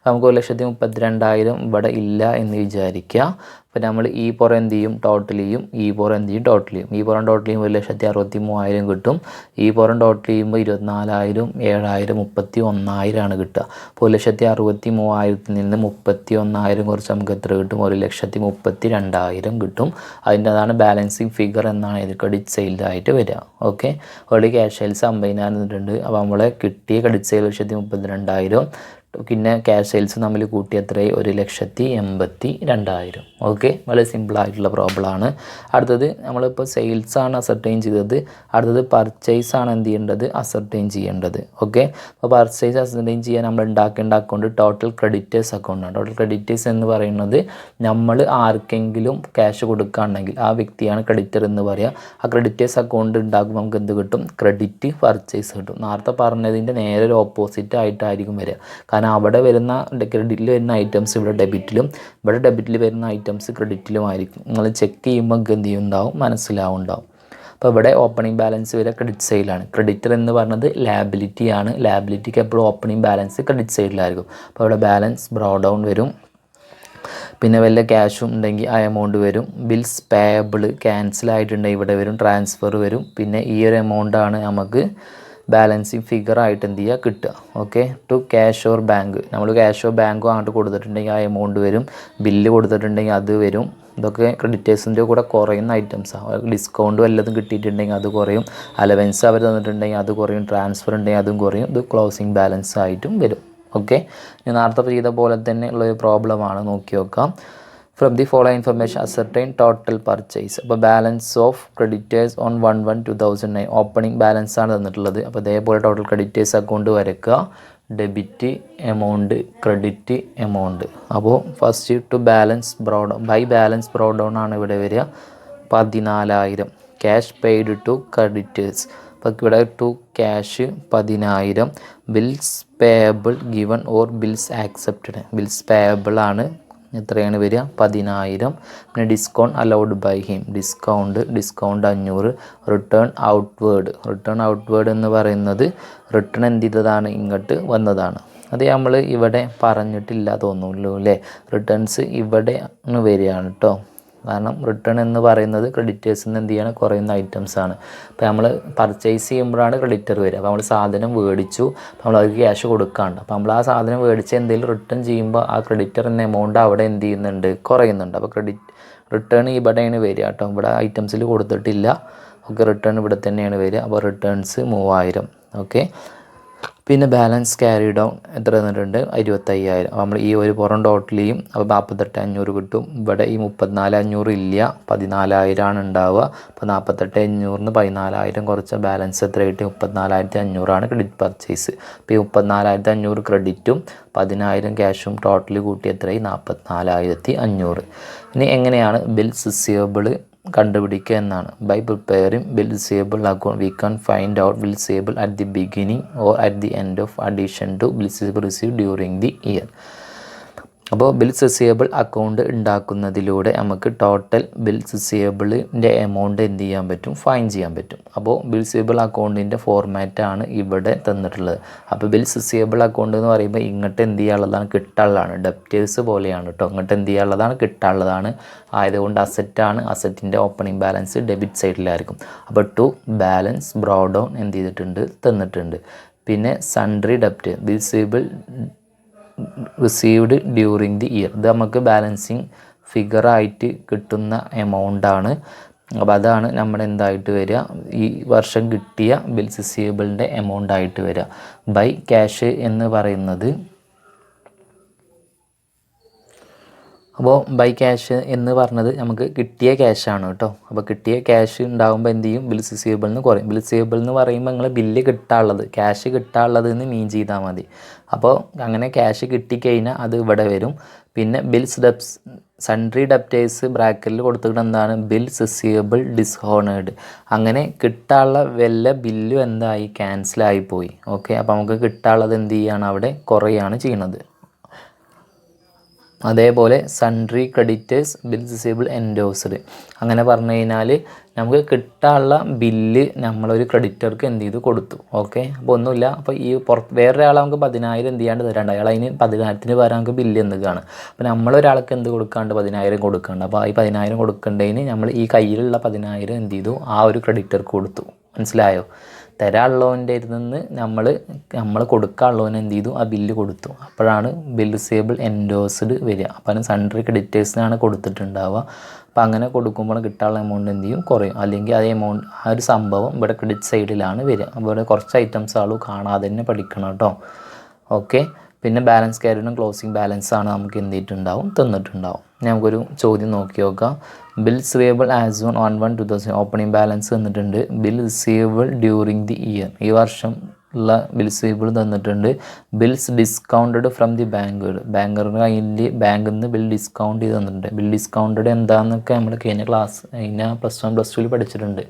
നമുക്ക് 1,32,000 ഇവിടെ ഇല്ല എന്ന് വിചാരിക്കുക. അപ്പോൾ നമ്മൾ ഈ പുറം എന്ത് ചെയ്യും, ടോട്ടൽ ചെയ്യും. ഈ പുറം എന്ത് ചെയ്യും, ടോട്ടൽ ചെയ്യും. ഈ പുറം ടോട്ടൽ ചെയ്യുമ്പോൾ 1,63,000 കിട്ടും. ഈ പുറം ടോട്ടൽ ചെയ്യുമ്പോൾ 24,000, 7,000, 31,000 ആണ് കിട്ടുക. അപ്പോൾ 1,63,000 നിന്ന് 31,000 കുറച്ച് നമുക്ക് എത്ര കിട്ടും, 1,32,000 കിട്ടും. അതാണ് ബാലൻസിങ് ഫിഗർ എന്നാണ് ഇത് ക്രെഡിറ്റ് സെയിലായിട്ട് വരിക. ഓക്കെ. ഓൾറെഡി ക്യാഷ് സെയിൽസ് 50,000 തന്നിട്ടുണ്ട്. അപ്പോൾ നമ്മളെ കിട്ടിയ ക്രെഡിറ്റ് സെയിൽ 1,32,000. പിന്നെ ക്യാഷ് സെയിൽസ് തമ്മിൽ കൂട്ടി എത്രയായി, 1,82,000. ഓക്കെ. വളരെ സിമ്പിളായിട്ടുള്ള പ്രോബ്ലമാണ്. അടുത്തത് നമ്മളിപ്പോൾ സെയിൽസാണ് അസർട്ടൈൻ ചെയ്തത്. അടുത്തത് പർച്ചേസാണ് എന്ത് ചെയ്യേണ്ടത്, അസർട്ടൈൻ ചെയ്യേണ്ടത്. ഓക്കെ. അപ്പോൾ പർച്ചേസ് അസർട്ടൈൻ ചെയ്യാൻ നമ്മൾ ഉണ്ടാക്കേണ്ട അക്കൗണ്ട് ടോട്ടൽ ക്രെഡിറ്റേഴ്സ് അക്കൗണ്ടാണ്. ടോട്ടൽ ക്രെഡിറ്റേഴ്സ് എന്ന് പറയുന്നത് നമ്മൾ ആർക്കെങ്കിലും ക്യാഷ് കൊടുക്കുകയാണെങ്കിൽ ആ വ്യക്തിയാണ് ക്രെഡിറ്റർ എന്ന് പറയുക. ആ ക്രെഡിറ്റേഴ്സ് അക്കൗണ്ട് ഉണ്ടാക്കുമ്പോൾ നമുക്ക് എന്ത് കിട്ടും, ക്രെഡിറ്റ് പർച്ചേസ് കിട്ടും. നേരത്തെ പറഞ്ഞതിൻ്റെ നേരെ ഒരു ഓപ്പോസിറ്റ് ആയിട്ടായിരിക്കും വരിക. കാരണം അവിടെ വരുന്ന ക്രെഡിറ്റിൽ വരുന്ന ഐറ്റംസ് ഇവിടെ ഡെബിറ്റിലും, ഇവിടെ ഡെബിറ്റിൽ വരുന്ന ഐറ്റംസ് ക്രെഡിറ്റിലും ആയിരിക്കും. നിങ്ങൾ ചെക്ക് ചെയ്യുമ്പോൾ നിങ്ങൾക്ക് എന്ത് ചെയ്യുന്നുണ്ടാവും, മനസ്സിലാവുണ്ടാവും. അപ്പോൾ ഇവിടെ ഓപ്പണിംഗ് ബാലൻസ് വരെ ക്രെഡിറ്റ് സൈഡിലാണ്. ക്രെഡിറ്റർ എന്ന് പറഞ്ഞത് ലാബിലിറ്റി ആണ്. ലാബിലിറ്റിക്ക് എപ്പോഴും ഓപ്പണിംഗ് ബാലൻസ് ക്രെഡിറ്റ് സൈഡിലായിരിക്കും. അപ്പോൾ ഇവിടെ ബാലൻസ് ബ്രോ ഡൗൺ വരും. പിന്നെ വല്ല ക്യാഷും ഉണ്ടെങ്കിൽ ആ എമൗണ്ട് വരും. ബിൽസ് പേയബിൾ ക്യാൻസൽ ആയിട്ടുണ്ടെങ്കിൽ ഇവിടെ വരും, ട്രാൻസ്ഫർ വരും. പിന്നെ ഈ ഒരു എമൗണ്ടാണ് നമുക്ക് ബാലൻസിങ് ഫിഗർ ആയിട്ട് എന്ത് ചെയ്യുക കിട്ടുക. Okay, to cash or bank. നമ്മൾ ക്യാഷോ ബാങ്കോ അങ്ങോട്ട് കൊടുത്തിട്ടുണ്ടെങ്കിൽ ആ എമൗണ്ട് വരും. ബില്ല് കൊടുത്തിട്ടുണ്ടെങ്കിൽ അത് വരും. ഇതൊക്കെ ക്രെഡിറ്റേഴ്സിൻ്റെ കൂടെ കുറയുന്ന ഐറ്റംസാണ്. ഡിസ്കൗണ്ട് വല്ലതും കിട്ടിയിട്ടുണ്ടെങ്കിൽ അത് കുറയും. അലവൻസ് അവർ തന്നിട്ടുണ്ടെങ്കിൽ അത് കുറയും. ട്രാൻസ്ഫർ ഉണ്ടെങ്കിൽ അതും കുറയും. ഇത് ക്ലോസിങ് ബാലൻസ് ആയിട്ടും വരും. ഓക്കെ, ഞാൻ നേരത്തെ ചെയ്ത പോലെ തന്നെ ഉള്ളൊരു പ്രോബ്ലമാണ്, നോക്കി നോക്കാം. From the following information ascertain total purchase. അപ്പോൾ balance of creditors on 1/1/2009 opening balance ആണ് തന്നിട്ടുള്ളത്. അപ്പോൾ ഇതേപോലെ ടോട്ടൽ ക്രെഡിറ്റേഴ്സ് അക്കൗണ്ട് വരയ്ക്കുക. Debit amount, credit amount. അപ്പോൾ first to balance brought by balance brought down ആണ് ഇവിടെ വരിക 14,000. Cash paid to creditors. അപ്പോൾ ഇവിടെ to cash 10,000. Bills payable given or bills accepted. Bills payable ആണ് എത്രയാണ് വരിക 10,000. പിന്നെ discount allowed by him. Discount 500. Return outward എന്ന് പറയുന്നത് റിട്ടേൺ എന്ത് ചെയ്തതാണ്, ഇങ്ങോട്ട് വന്നതാണ്. അത് നമ്മൾ ഇവിടെ പറഞ്ഞിട്ടില്ല തോന്നുള്ളൂ അല്ലേ. റിട്ടേൺസ് ഇവിടെ വരികയാണ് കേട്ടോ. കാരണം റിട്ടേൺ എന്ന് പറയുന്നത് ക്രെഡിറ്റേഴ്സിൽ നിന്ന് എന്ത് ചെയ്യണം, കുറയുന്ന ഐറ്റംസാണ്. അപ്പോൾ നമ്മൾ പർച്ചേസ് ചെയ്യുമ്പോഴാണ് ക്രെഡിറ്റർ വരിക. അപ്പോൾ നമ്മൾ സാധനം മേടിച്ചു, നമ്മൾ അതിന് ക്യാഷ് കൊടുക്കാണ്ട്. അപ്പോൾ നമ്മൾ ആ സാധനം മേടിച്ച് എന്തെങ്കിലും റിട്ടേൺ ചെയ്യുമ്പോൾ ആ ക്രെഡിറ്റർ എന്ന എമൗണ്ട് അവിടെ എന്ത് ചെയ്യുന്നുണ്ട്, കുറയുന്നുണ്ട്. അപ്പോൾ റിട്ടേൺ ഇവിടെയാണ് വരിക കേട്ടോ. ഇവിടെ ഐറ്റംസിൽ കൊടുത്തിട്ടില്ല. ഓക്കെ, റിട്ടേൺ ഇവിടെ തന്നെയാണ് വരിക. അപ്പോൾ റിട്ടേൺസ് 3000. ഓക്കെ, പിന്നെ ബാലൻസ് ക്യാരി ഡൗൺ എത്ര തന്നിട്ടുണ്ട്, 25,000. അപ്പോൾ നമ്മൾ ഈ ഒരു പുറം ടോട്ടലിയും അപ്പോൾ 48,500 കിട്ടും. ഇവിടെ ഈ 34,500 ഇല്ല, 14,000 ഉണ്ടാവുക. അപ്പോൾ 48,500 14,000 കുറച്ച ബാലൻസ് എത്ര കിട്ടി, 34,500 ക്രെഡിറ്റ് പർച്ചേസ്. അപ്പോൾ ഈ 34,500 ക്രെഡിറ്റും 10,000 ക്യാഷും ടോട്ടലി കൂട്ടി എത്രയായി, 44,500. ഇനി എങ്ങനെയാണ് ബിൽസ് റിസീവബിൾ കണ്ടുപിടിക്കുക എന്നാണ്. By preparing bill receivable account we can find out bill receivable at the beginning or at the end of addition to bill received during the year. അപ്പോൾ ബിൽസ് റിസീവബിൾ അക്കൗണ്ട് ഉണ്ടാക്കുന്നതിലൂടെ നമുക്ക് total bills റിസീവബിളിൻ്റെ amount എന്ത് ചെയ്യാൻ പറ്റും, fine ചെയ്യാൻ പറ്റും. അപ്പോൾ bills receivable അക്കൗണ്ടിൻ്റെ ഫോർമാറ്റാണ് ഇവിടെ തന്നിട്ടുള്ളത്. അപ്പോൾ ബിൽസ് റിസീവബിൾ അക്കൗണ്ട് എന്ന് പറയുമ്പോൾ ഇങ്ങോട്ട് എന്ത് ചെയ്യാനുള്ളതാണ്, കിട്ടാനുള്ളതാണ്. ഡെപ്റ്റേഴ്സ് പോലെയാണ് കേട്ടോ. ഇങ്ങോട്ട് എന്ത് ചെയ്യാനുള്ളതാണ്, കിട്ടാനുള്ളതാണ്. ആയതുകൊണ്ട് അസറ്റാണ്. അസറ്റിൻ്റെ ഓപ്പണിംഗ് ബാലൻസ് ഡെബിറ്റ് സൈഡിലായിരിക്കും. അപ്പോൾ ടു ബാലൻസ് ബ്രോ ഡൗൺ എന്ത് ചെയ്തിട്ടുണ്ട്, തന്നിട്ടുണ്ട്. പിന്നെ സൺട്രി ഡെപ്റ്റ് റിസീവ്ഡ് ഡ്യൂറിങ് ദി ഇയർ. ഇത് നമുക്ക് ബാലൻസിങ് ഫിഗറായിട്ട് കിട്ടുന്ന എമൗണ്ടാണ്. അപ്പോൾ അതാണ് നമ്മുടെ എന്തായിട്ട് വരിക, ഈ വർഷം കിട്ടിയ ബിൽസ് റിസീവബിളിൻ്റെ എമൗണ്ട് ആയിട്ട് വരിക. ബൈ ക്യാഷ് എന്ന് പറയുന്നത്, അപ്പോൾ ബൈ ക്യാഷ് എന്ന് പറഞ്ഞത് നമുക്ക് കിട്ടിയ ക്യാഷാണ് കേട്ടോ. അപ്പോൾ കിട്ടിയ ക്യാഷ് ഉണ്ടാകുമ്പോൾ എന്ത് ചെയ്യും, ബിൽസ് റിസീവബിൾ എന്ന് കുറയും. ബിൽ റിസീവബിൾ എന്ന് പറയുമ്പോൾ നിങ്ങൾ ബില്ല് കിട്ടാനുള്ളത്, ക്യാഷ് കിട്ടാനുള്ളത് എന്ന് മീൻ ചെയ്താൽ മതി. അപ്പോൾ അങ്ങനെ ക്യാഷ് കിട്ടിക്കഴിഞ്ഞാൽ അത് ഇവിടെ വരും. പിന്നെ സൺട്രി ഡെപ്റ്റേഴ്സ് ബ്രാക്കറ്റിൽ കൊടുത്തിട്ട് എന്താണ്, ബിൽസ് റിസീവബിൾ ഡിസ്ഹോണേഡ്. അങ്ങനെ കിട്ടാനുള്ള വല്ല ബില്ലും എന്തായി, ക്യാൻസലായി പോയി. ഓക്കെ, അപ്പോൾ നമുക്ക് കിട്ടാനുള്ളത് എന്ത് ചെയ്യുകയാണ്, അവിടെ കുറയാണ് ചെയ്യുന്നത്. അതേപോലെ sundry creditors bills receivable endorsed. അങ്ങനെ പറഞ്ഞു കഴിഞ്ഞാൽ നമുക്ക് കിട്ടാനുള്ള ബില്ല് നമ്മളൊരു ക്രെഡിറ്റർക്ക് എന്ത് ചെയ്തു, കൊടുത്തു. ഓക്കെ, അപ്പോൾ ഒന്നുമില്ല. അപ്പോൾ ഈ വേറൊരാൾ നമുക്ക് 10,000 എന്ത് ചെയ്യാണ്ട് തരാണ്ട്, അയാൾ അതിന് 10,000 പകരം നമുക്ക് ബില്ല് എന്തുകയാണ്. അപ്പോൾ നമ്മളൊരാൾക്ക് എന്ത് കൊടുക്കാണ്ട്, 10,000 കൊടുക്കാണ്ട്. അപ്പോൾ ഈ 10,000 കൊടുക്കേണ്ടതിന് നമ്മൾ ഈ കയ്യിലുള്ള 10,000 എന്ത് ചെയ്തു, ആ ഒരു ക്രെഡിറ്റർക്ക് കൊടുത്തു. മനസ്സിലായോ? തരാനുള്ളവൻ്റെ നിന്ന് നമ്മൾ കൊടുക്കാനുള്ളവന് എന്ത് ചെയ്തു, ആ ബില്ല് കൊടുത്തു. അപ്പോഴാണ് ബിൽ റിസീവബിൾ എൻഡോസ്ഡ് വരിക. അപ്പോൾ അതിന് സൺട്രി ക്രെഡിറ്റേഴ്സിനാണ് കൊടുത്തിട്ടുണ്ടാവുക. അപ്പോൾ അങ്ങനെ കൊടുക്കുമ്പോൾ കിട്ടാനുള്ള എമൗണ്ട് എന്ത് ചെയ്യും, കുറയും. അല്ലെങ്കിൽ അതേ എമൗണ്ട്, ആ ഒരു സംഭവം ഇവിടെ ക്രെഡിറ്റ് സൈഡിലാണ് വരിക. അപ്പോൾ ഇവിടെ കുറച്ച് ഐറ്റംസ് ആളും കാണാതെ തന്നെ പഠിക്കണം കേട്ടോ. ഓക്കെ, പിന്നെ ബാലൻസ് ക്യാരിയും ക്ലോസിങ് ബാലൻസ് ആണ് നമുക്ക് എന്ത് ചെയ്തിട്ടുണ്ടാവും, തന്നിട്ടുണ്ടാവും. നമുക്കൊരു ചോദ്യം നോക്കി നോക്കാം. Bill receivable as on 1/1/2000 opening balance തന്നിട്ടുണ്ട്. Bill receivable during the year, ഈ വർഷം ഉള്ള ബിൽ റിസീവബിൾ തന്നിട്ടുണ്ട്. ബിൽസ് ഡിസ്കൗണ്ടഡ് ഫ്രം ദി ബാങ്കറിന് അതിൻ്റെ ബാങ്കിൽ നിന്ന് ബിൽ ഡിസ്കൗണ്ട് ചെയ്ത് തന്നിട്ടുണ്ട്. ബിൽ ഡിസ്കൗണ്ടഡ് എന്താണെന്നൊക്കെ നമ്മൾ കഴിഞ്ഞ +1 +2 പഠിച്ചിട്ടുണ്ട്.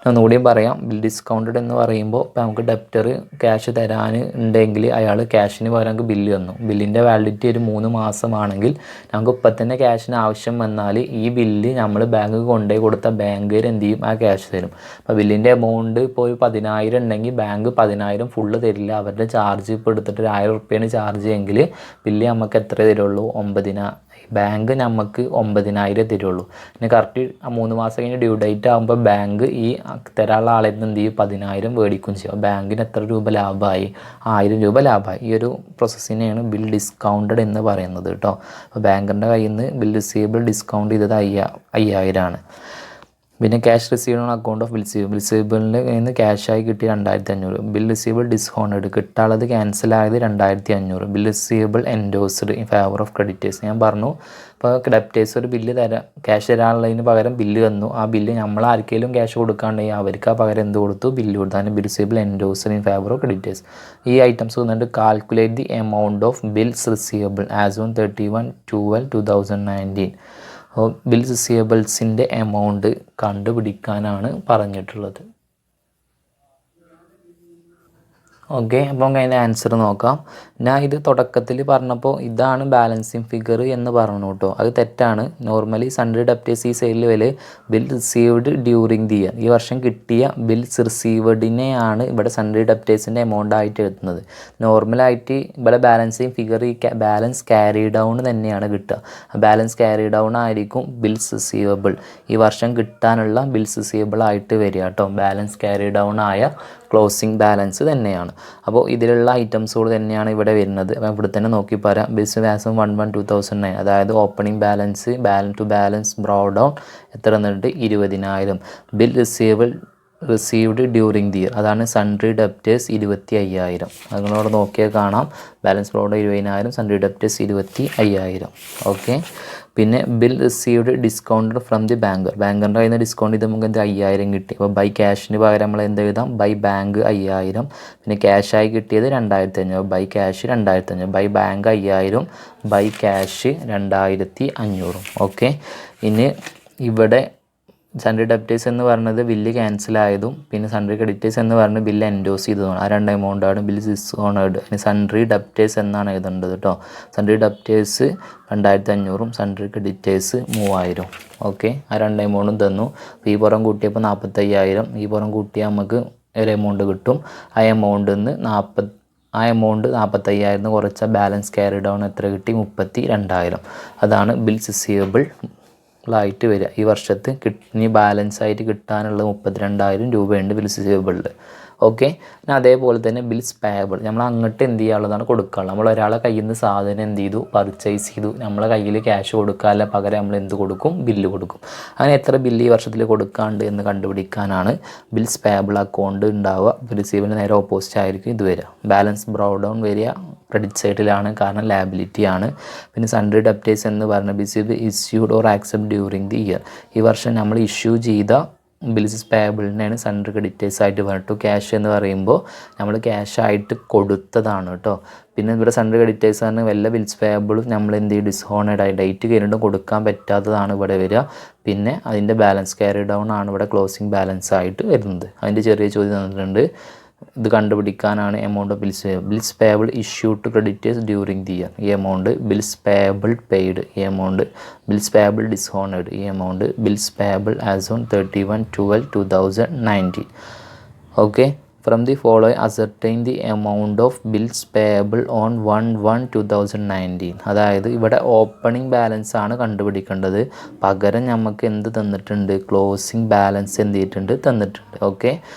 ഒന്നുകൂടിയും പറയാം. ബിൽ ഡിസ്കൗണ്ടഡ് എന്ന് പറയുമ്പോൾ ഇപ്പോൾ നമുക്ക് ഡെപ്റ്റർ ക്യാഷ് തരാൻ ഉണ്ടെങ്കിൽ അയാൾ ക്യാഷിന് പകരം നമുക്ക് ബില്ല് തന്നു. ബില്ലിൻ്റെ വാലിഡിറ്റി ഒരു 3 മാസമാണെങ്കിൽ നമുക്ക് ഇപ്പം തന്നെ ക്യാഷിന് ആവശ്യം വന്നാൽ ഈ ബില്ല് നമ്മൾ ബാങ്കിൽ കൊണ്ടുപോയി കൊടുത്താൽ ബാങ്കുകാർ എന്ത് ചെയ്യും, ആ ക്യാഷ് തരും. അപ്പോൾ ബില്ലിൻ്റെ എമൗണ്ട് ഇപ്പോൾ ഒരു 10,000 ഉണ്ടെങ്കിൽ ബാങ്ക് 10,000 ഫുള്ള് തരില്ല. അവരുടെ ചാർജ് ഇപ്പോൾ എടുത്തിട്ട് 1,000 റുപ്യാണ് ചാർജ് എങ്കിൽ ബില്ല് നമുക്ക് എത്ര തരുള്ളൂ, 9,000 ബാങ്ക് നമുക്ക് 9,000 തരുള്ളൂ. പിന്നെ കറക്റ്റ് 3 മാസം കഴിഞ്ഞ് ഡ്യൂ ഡേറ്റ് ആകുമ്പോൾ ബാങ്ക് ഈ തരാനുള്ള ആളെ എന്ത് ചെയ്യും 10,000 മേടിക്കും ചെയ്യും. ബാങ്കിന് എത്ര രൂപ ലാഭമായി? 1000 രൂപ ലാഭമായി. ഈ ഒരു പ്രോസസ്സിനെയാണ് ബിൽ ഡിസ്കൗണ്ടഡ് എന്ന് പറയുന്നത് കേട്ടോ. അപ്പോൾ ബാങ്കറിൻ്റെ കയ്യിൽ നിന്ന് ബിൽ റിസീവബിൾ ഡിസ്കൗണ്ട് ചെയ്തത് 5,000 ആണ്. പിന്നെ cash received on account of bill റിസീവബിളിൻ്റെ കയ്യിൽ നിന്ന് ക്യാഷായി കിട്ടി 2,500. ബിൽ റിസീവബിൾ ഡിസ്കൗണ്ടഡ് കിട്ടാനുള്ളത് ക്യാൻസലായത് 2,500. Bill receivable endorsed in favour of creditors. ഞാൻ പറഞ്ഞു ഇപ്പോൾ ക്രെഡിറ്റേഴ്സ് ഒരു ബില്ല് തരാം, ക്യാഷ് തരാനുള്ളതിന് പകരം ബില്ല് തന്നു. ആ ബില്ല് നമ്മൾ ആർക്കെങ്കിലും ക്യാഷ് കൊടുക്കാണ്ടെങ്കിൽ അവർക്ക് ആ പകരം എന്ത് കൊടുത്തു? ബില്ല് കൊടുത്തു. അതിന് bill receivable endorsed in favour of creditors. ഈ ഐറ്റംസ് വന്നിട്ട് calculate the amount of bills receivable as on 31/12/2019. അപ്പോൾ ബിൽ റിസീവബിൾസിൻ്റെ എമൗണ്ട് കണ്ടുപിടിക്കാനാണ് പറഞ്ഞിട്ടുള്ളത്. ഓക്കെ, അപ്പോൾ അതിൻ്റെ ആൻസർ നോക്കാം. ഞാൻ ഇത് തുടക്കത്തിൽ പറഞ്ഞപ്പോൾ ഇതാണ് ബാലൻസിങ് ഫിഗർ എന്ന് പറഞ്ഞു കേട്ടോ. അത് തെറ്റാണ്. നോർമലി സൺഡ്രി ഡെപ്റ്റേഴ്സ് ഈ സൈഡിൽ വരെ bill received during the year, ഈ വർഷം കിട്ടിയ ബിൽസ് റിസീവഡിനെയാണ് ഇവിടെ സൺഡ്രി ഡെപ്റ്റേഴ്സിൻ്റെ എമൗണ്ട് ആയിട്ട് എഴുതുന്നത്. നോർമലായിട്ട് ഇവിടെ ബാലൻസിങ് ഫിഗർ ഈ ബാലൻസ് ക്യാരി ഡൗൺ തന്നെയാണ് കിട്ടുക. ബാലൻസ് ക്യാരി ഡൗൺ ആയിരിക്കും ബിൽസ് റിസീവബിൾ, ഈ വർഷം കിട്ടാനുള്ള ബിൽസ് റിസീവബിൾ ആയിട്ട് വരിക കേട്ടോ. ബാലൻസ് ക്യാരി ഡൗൺ ആയ ക്ലോസിംഗ് ബാലൻസ് തന്നെയാണ്. അപ്പോൾ ഇതിലുള്ള ഐറ്റംസുകൾ തന്നെയാണ് ഇവിടെ വരുന്നത്. അപ്പോൾ ഇവിടെ തന്നെ നോക്കി പറയാം. ബിൽസ് വാസം 1/1/2009, അതായത് opening balance balance brought down എത്ര എന്നിട്ട് 20,000. Bill received during the year, അതാണ് സൺഡ്രി ഡെപ്റ്റേഴ്സ് 25,000. നിങ്ങളോട് നോക്കിയാൽ കാണാം. Balance brought 20,000, sundry debtors 25,000. Okay, പിന്നെ bill received discounted from the ബാങ്കറിൻ്റെ കയ്യിൽ നിന്ന് ഡിസ്കൗണ്ട് ചെയ്ത് നമുക്ക് 5,000 കിട്ടി. അപ്പോൾ ബൈ ക്യാഷിന് പകരം നമ്മൾ എന്ത് എഴുതാം? By bank 5,000. പിന്നെ ക്യാഷായി കിട്ടിയത് 2,500. By cash 2,500. By bank 5,000. By cash 2,500. Okay, ഇനി ഇവിടെ സൺഡ്രി ഡെപ്റ്റേഴ്സ് എന്ന് പറഞ്ഞത് ബില്ല് ക്യാൻസലായതും പിന്നെ സൺഡ്രി ക്രെഡിറ്റേഴ്സ് എന്ന് പറഞ്ഞ് ബില്ല് എൻഡോസ് ചെയ്തതാണ്. ആ രണ്ട് എമൗണ്ടാണ് ബിൽ ഡിസ്കൗണ്ടഡ്. ഇനി സൺഡ്രി ഡെപ്റ്റേഴ്സ് എന്നാണ് എഴുതേണ്ടത് കേട്ടോ. Sundry debtors 2,500, sundry creditors 3,000. Okay, ആ രണ്ട് എമൗണ്ടും തന്നു. അപ്പോൾ ഈ പുറം കൂട്ടിയപ്പോൾ 45,000, ഈ പുറം കൂട്ടിയാൽ നമുക്ക് ഒരു എമൗണ്ട് കിട്ടും. ആ എമൗണ്ടിൽ നിന്ന് 45,000 കുറച്ച ബാലൻസ് ക്യാരി ഡൗൺ എത്ര കിട്ടി? 32,000. അതാണ് ബിൽസ് റിസീവബിൾ ായിട്ട് വരിക. ഈ വർഷത്ത് ഇനി ബാലൻസ് ആയിട്ട് കിട്ടാനുള്ള 32,000 രൂപയുണ്ട് ബിൽസ് റിസീവബിളിൽ. ഓക്കെ, പിന്നെ അതേപോലെ തന്നെ ബിൽസ് പേയബിൾ നമ്മൾ അങ്ങോട്ട് എന്ത് ചെയ്യാനുള്ളതാണ്? കൊടുക്കാനുള്ളത്. നമ്മൾ ഒരാളെ കയ്യിൽ നിന്ന് സാധനം എന്ത് ചെയ്തു? പർച്ചേസ് ചെയ്തു. നമ്മളെ കയ്യിൽ ക്യാഷ് കൊടുക്കാനുള്ള പകരം നമ്മൾ എന്ത് കൊടുക്കും? ബില്ല് കൊടുക്കും. അങ്ങനെ എത്ര ബില്ല് ഈ വർഷത്തിൽ കൊടുക്കാണ്ട് എന്ന് കണ്ടുപിടിക്കാനാണ് ബിൽസ് പേയബിൾ അക്കൗണ്ട് ഉണ്ടാവുക. റിസീവബിളിന് നേരെ ഓപ്പോസിറ്റ് ആയിരിക്കും ഇത് വരിക. ബാലൻസ് ബ്രോഡ് ഡൗൺ വരിക ക്രെഡിറ്റ് സൈഡിലാണ്, കാരണം ലാബിലിറ്റി ആണ്. പിന്നെ സൺഡ്രി ഡെപ്റ്റേഴ്സ് എന്ന് പറഞ്ഞ bills issued or accept during the year, ഈ വർഷം നമ്മൾ ഇഷ്യൂ ചെയ്ത ബിൽസ് പേയബിളിനെയാണ് സൺഡ്രി ക്രെഡിറ്റേഴ്സ് ആയിട്ട് പറഞ്ഞിട്ടു. ക്യാഷ് എന്ന് പറയുമ്പോൾ നമ്മൾ ക്യാഷായിട്ട് കൊടുത്തതാണ് കേട്ടോ. പിന്നെ ഇവിടെ സൺഡ്രി ക്രെഡിറ്റേഴ്സ് ആണ് വല്ല ബിൽസ് പേയബിളും നമ്മൾ എന്ത് ചെയ്യും? ഡിസ്ഹോണേഡ് ആയി ഡേറ്റ് കഴിഞ്ഞിട്ടും കൊടുക്കാൻ പറ്റാത്തതാണ് ഇവിടെ വരിക. പിന്നെ അതിൻ്റെ ബാലൻസ് ക്യാരി ഡൗൺ ആണ് ഇവിടെ ക്ലോസിംഗ് ബാലൻസ് ആയിട്ട് വരുന്നത്. അതിൻ്റെ ചെറിയ ചോദ്യം തന്നിട്ടുണ്ട്. ഇത് കണ്ടുപിടിക്കാനാണ് amount of bills payable issued to creditors during the year, ഈ എമൗണ്ട് ബിൽസ് പേയബിൾ പെയ്ഡ്, ഈ എമൗണ്ട് ബിൽസ് പേയബിൾ ഡിസ്ഹോണേഡ്, ഈ amount bills payable as on 31/12/2019. Okay, from the following ascertain the amount of bills payable on 1/1/2019. അതായത് ഇവിടെ opening balance ആണ് കണ്ടുപിടിക്കേണ്ടത്. പകരം നമുക്ക് എന്ത് തന്നിട്ടുണ്ട്? ക്ലോസിംഗ് ബാലൻസ് എന്ത് ചെയ്തിട്ടുണ്ട്? തന്നിട്ടുണ്ട്. ഓക്കെ,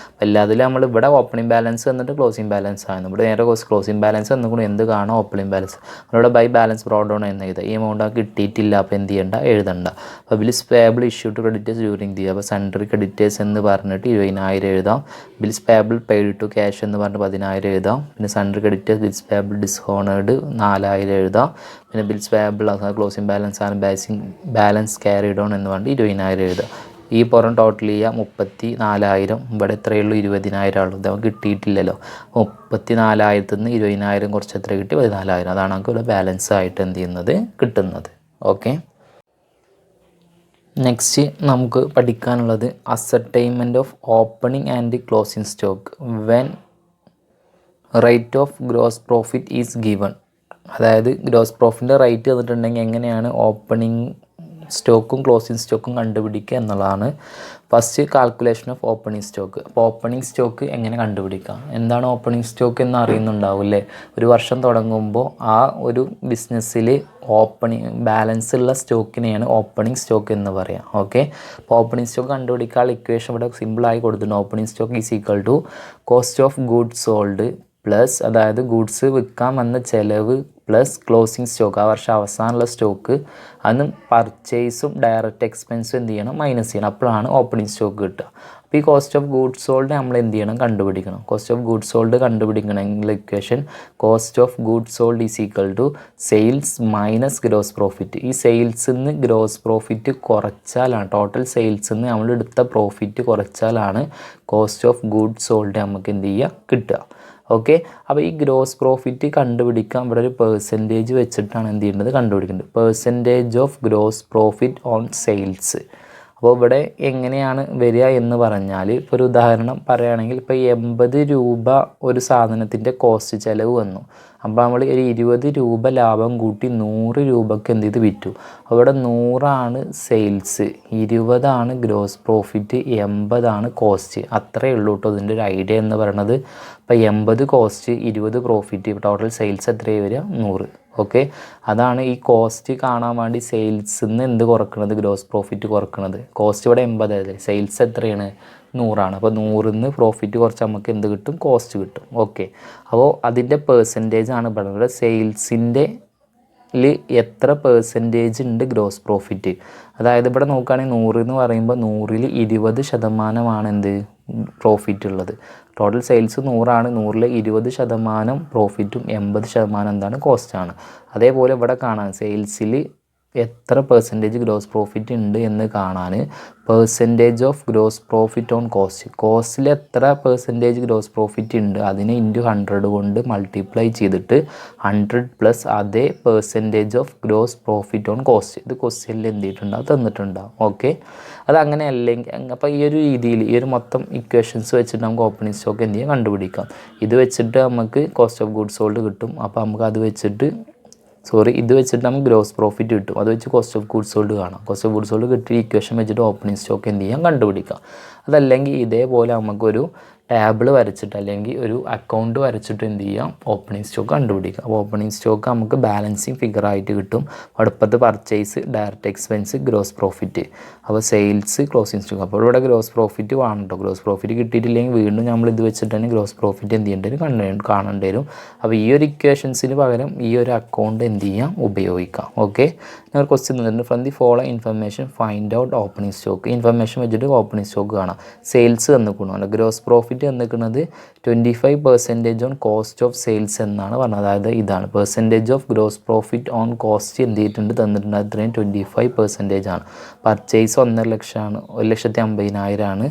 എല്ലാത്തിലും നമ്മൾ ഇവിടെ ഓപ്പണിംഗ് ബാലൻസ് തന്നിട്ട് ക്ലോസിംഗ് ബാലൻസ് ആയിരുന്നു. ഇവിടെ നേരെ ക്ലോസിംഗ് ബാലൻസ് തന്നിട്ട് എന്ത് കാണാം? Opening balance. നമ്മളിവിടെ ബൈ ബാലൻസ് ബ്രോഡ് ഡൗൺ എന്ന് എഴുതുക. ഈ എമൗണ്ട് കിട്ടിയിട്ടില്ല, അപ്പോൾ എന്ത് ചെയ്യേണ്ട? എഴുതണ്ട. അപ്പോൾ bills payable issue to creditors during the year, അപ്പോൾ സൺഡ്രി ക്രെഡിറ്റേഴ്സ് എന്ന് പറഞ്ഞിട്ട് 20,000 എഴുതാം. Bills payable paid to cash എന്ന് പറഞ്ഞിട്ട് 10,000 എഴുതാം. പിന്നെ sundry creditors bills payable dishonoured 4,000 എഴുതാം. പിന്നെ ബിൽസ് പേയബിൾ ക്ലോസിംഗ് ബാലൻസ് ആണ് ബാലൻസ് ക്യാരി ഡൗൺ എന്ന് പറഞ്ഞിട്ട് 20,000 എഴുതാം. ഈ പുറം ടോട്ടൽ ചെയ്യുക 34,000. ഇവിടെ എത്രയേ ഉള്ളൂ? 20,000 ഉള്ളൂ. ഇത് കിട്ടിയിട്ടില്ലല്ലോ. 34,000 നിന്ന് 20,000 കുറച്ച് എത്ര കിട്ടി? 14,000. അതാണ് നമുക്ക് ഇവിടെ ബാലൻസ് ആയിട്ട് എന്ത് ചെയ്യുന്നത്? കിട്ടുന്നത്. ഓക്കെ, നെക്സ്റ്റ് നമുക്ക് പഠിക്കാനുള്ളത് ascertainment of opening and closing stock when rate of gross profit is given. അതായത് ഗ്രോസ് പ്രോഫിറ്റിൻ്റെ റേറ്റ് തന്നിട്ടുണ്ടെങ്കിൽ എങ്ങനെയാണ് ഓപ്പണിംഗ് സ്റ്റോക്കും ക്ലോസിംഗ് സ്റ്റോക്കും കണ്ടുപിടിക്കുക എന്നുള്ളതാണ് first calculation of opening stock. അപ്പോൾ ഓപ്പണിംഗ് സ്റ്റോക്ക് എങ്ങനെ കണ്ടുപിടിക്കാം, എന്താണ് ഓപ്പണിംഗ് സ്റ്റോക്ക് എന്ന് അറിയുന്നുണ്ടാവും അല്ലേ. ഒരു വർഷം തുടങ്ങുമ്പോൾ ആ ഒരു ബിസിനസ്സിൽ ബാലൻസ് ഉള്ള സ്റ്റോക്കിനെയാണ് ഓപ്പണിംഗ് സ്റ്റോക്ക് എന്ന് പറയാം. ഓക്കെ, അപ്പോൾ ഓപ്പണിംഗ് സ്റ്റോക്ക് കണ്ടുപിടിക്കാനുള്ള ഇക്വേഷൻ ഇവിടെ സിമ്പിളായി കൊടുത്തിട്ടുണ്ട്. Opening stock is equal to cost of goods sold plus, അതായത് ഗുഡ്സ് വിൽക്കാൻ വന്ന ചിലവ് പ്ലസ് ക്ലോസിംഗ് സ്റ്റോക്ക്, ആ വർഷം അവസാനമുള്ള സ്റ്റോക്ക്, അന്ന് പർച്ചേസും ഡയറക്റ്റ് എക്സ്പെൻസും എന്ത് ചെയ്യണം, മൈനസ് ചെയ്യണം. അപ്പോഴാണ് ഓപ്പണിംഗ് സ്റ്റോക്ക് കിട്ടുക. അപ്പോൾ ഈ കോസ്റ്റ് ഓഫ് ഗുഡ്സ് സോൾഡ് നമ്മൾ എന്ത് ചെയ്യണം, കണ്ടുപിടിക്കണം. കോസ്റ്റ് ഓഫ് ഗുഡ്സ് സോൾഡ് കണ്ടുപിടിക്കണമെങ്കിൽ equation cost of goods sold is equal to sales minus gross profit. ഈ സെയിൽസിൽ നിന്ന് ഗ്രോസ് പ്രോഫിറ്റ് കുറച്ചാലാണ്, ടോട്ടൽ സെയിൽസിൽ നിന്ന് നമ്മൾ എടുത്ത പ്രോഫിറ്റ് കുറച്ചാലാണ് കോസ്റ്റ് ഓഫ് ഗുഡ്സ് സോൾഡ് നമുക്ക് എന്ത് ചെയ്യുക, കിട്ടുക. ഓക്കെ, അപ്പോൾ ഈ ഗ്രോസ് പ്രോഫിറ്റ് കണ്ടുപിടിക്കാൻ ഇവിടെ ഒരു പെർസെൻറ്റേജ് വെച്ചിട്ടാണ് എന്ത് ചെയ്യേണ്ടത്, കണ്ടുപിടിക്കേണ്ടത്. Percentage of gross profit on sales. അപ്പോൾ ഇവിടെ എങ്ങനെയാണ് വരിക എന്ന് പറഞ്ഞാൽ, ഇപ്പോൾ ഒരു ഉദാഹരണം പറയുകയാണെങ്കിൽ, ഇപ്പോൾ 80 രൂപ ഒരു സാധനത്തിൻ്റെ കോസ്റ്റ് ചിലവ് വന്നു. അപ്പോൾ നമ്മൾ ഒരു 20 രൂപ ലാഭം കൂട്ടി 100 രൂപയ്ക്ക് എന്ത് ചെയ്ത് വിറ്റു. അവിടെ 100 സെയിൽസ്, 20 ഗ്രോസ് പ്രോഫിറ്റ്, 80 കോസ്റ്റ്. അത്രയേ ഉള്ളൂ കേട്ടോ ഇതിൻ്റെ ഒരു ഐഡിയ എന്ന് പറയുന്നത്. അപ്പോൾ 80 കോസ്റ്റ്, 20 പ്രോഫിറ്റ്, ടോട്ടൽ സെയിൽസ് എത്രയാണ് വരിക, 100. ഓക്കെ, അതാണ് ഈ കോസ്റ്റ് കാണാൻ വേണ്ടി സെയിൽസിൽ നിന്ന് എന്ത് കുറക്കുന്നത്, ഗ്രോസ് പ്രോഫിറ്റ് കുറക്കുന്നത്. കോസ്റ്റ് ഇവിടെ 80 അല്ലേ, സെയിൽസ് എത്രയാണ്, 100. അപ്പോൾ 100 പ്രോഫിറ്റ് കുറച്ച് നമുക്ക് എന്ത് കിട്ടും, കോസ്റ്റ് കിട്ടും. ഓക്കെ, അപ്പോൾ അതിൻ്റെ പെർസെൻറ്റേജ് ആണ് പറയുന്നത്. സെയിൽസിൻ്റെ എത്ര പെർസെൻറ്റേജ് ഉണ്ട് ഗ്രോസ് പ്രോഫിറ്റ്. അതായത് ഇവിടെ നോക്കുകയാണെങ്കിൽ 100 എന്ന് പറയുമ്പോൾ 100ൽ 20% എന്ത് പ്രോഫിറ്റ് ഉള്ളത്. ടോട്ടൽ സെയിൽസ് 100, 100ൽ 20% പ്രോഫിറ്റും 80% എന്താണ്, കോസ്റ്റാണ്. അതേപോലെ ഇവിടെ കാണാൻ സെയിൽസിൽ എത്ര പെർസെൻറ്റേജ് ഗ്രോസ് പ്രോഫിറ്റ് ഉണ്ട് എന്ന് കാണാൻ percentage of gross profit on cost, കോസ്റ്റിൽ എത്ര പെർസെൻറ്റേജ് ഗ്രോസ് പ്രോഫിറ്റ് ഉണ്ട് അതിനെ ഇൻറ്റു 100 കൊണ്ട് മൾട്ടിപ്ലൈ ചെയ്തിട്ട് 100 പ്ലസ് അതേ percentage of gross profit on cost. ഇത് ക്വസ്റ്റ്യനിൽ എന്ത് ചെയ്തിട്ടുണ്ടാവും, തന്നിട്ടുണ്ടാവും. ഓക്കെ, അതങ്ങനെ അല്ലെങ്കിൽ അപ്പോൾ ഈ ഒരു രീതിയിൽ ഈ ഒരു മൊത്തം ഇക്വേഷൻസ് വെച്ചിട്ട് നമുക്ക് ഓപ്പണിംഗ് സ്റ്റോക്ക് എന്ത് ചെയ്യാം, കണ്ടുപിടിക്കാം. ഇത് വെച്ചിട്ട് നമുക്ക് കോസ്റ്റ് ഓഫ് ഗുഡ്സ് സോൾഡ് കിട്ടും. അപ്പോൾ നമുക്ക് അത് വെച്ചിട്ട് ഇത് വെച്ചിട്ട് നമുക്ക് ഗ്രോസ് പ്രോഫിറ്റ് കിട്ടും. അത് വെച്ച് കോസ്റ്റ് ഓഫ് ഗുഡ്സ് സോൾഡ് കാണാം. കോസ്റ്റ് ഓഫ് ഗുഡ്സ് സോൾഡ് കിട്ടിയ ഇക്വേഷൻ വെച്ചിട്ട് ഓപ്പണിംഗ് സ്റ്റോക്ക് എന്ത് ചെയ്യാം, കണ്ടുപിടിക്കാം. അതല്ലെങ്കിൽ ഇതേപോലെ നമുക്കൊരു ടേബിൾ വരച്ചിട്ട് അല്ലെങ്കിൽ ഒരു അക്കൗണ്ട് വരച്ചിട്ട് എന്ത് ചെയ്യാം, ഓപ്പണിംഗ് സ്റ്റോക്ക് കണ്ടുപിടിക്കാം. അപ്പോൾ ഓപ്പണിംഗ് സ്റ്റോക്ക് നമുക്ക് ബാലൻസിങ് ഫിഗറായിട്ട് കിട്ടും. അടുപ്പത്ത് purchase, direct expense, gross profit. അപ്പോൾ സെയിൽസ്, ക്ലോസിംഗ് സ്റ്റോക്ക്. അപ്പോൾ ഇവിടെ ഗ്രോസ് പ്രോഫിറ്റ് വേണം കേട്ടോ. ഗ്രോസ് പ്രോഫിറ്റ് കിട്ടിയിട്ടില്ലെങ്കിൽ വീണ്ടും നമ്മൾ ഇത് വെച്ചിട്ട് തന്നെ ഗ്രോസ് പ്രോഫിറ്റ് എന്ത് ചെയ്യേണ്ടി വരും, കാണേണ്ടി വരും. അപ്പോൾ ഈ ഒരു ഇക്വേഷൻസിന് പകരം ഈ ഒരു അക്കൗണ്ട് എന്ത് ചെയ്യാം, ഉപയോഗിക്കാം. ഓക്കെ, ഞാൻ ഒരു ക്വസ്റ്റ്യൻ തന്നിട്ടുണ്ട്. From the follow information find out opening stock. Information വെച്ചിട്ട് ഓപ്പണിംഗ് സ്റ്റോക്ക് കാണാം. സെയിൽസ് തന്നിക്കണം, ഗ്രോസ് പ്രോഫിറ്റ് തന്നിക്കുന്നത് 25% ഓൺ കോസ്റ്റ് ഓഫ് സെയിൽസ് എന്നാണ് പറഞ്ഞത്. അതായത് ഇതാണ് percentage of gross profit on cost എന്ത് ചെയ്തിട്ടുണ്ട്, തന്നിട്ടുണ്ട്. അത്രയും 25% ആണ്. പർച്ചേസ് 1,00,000, 1,50,000.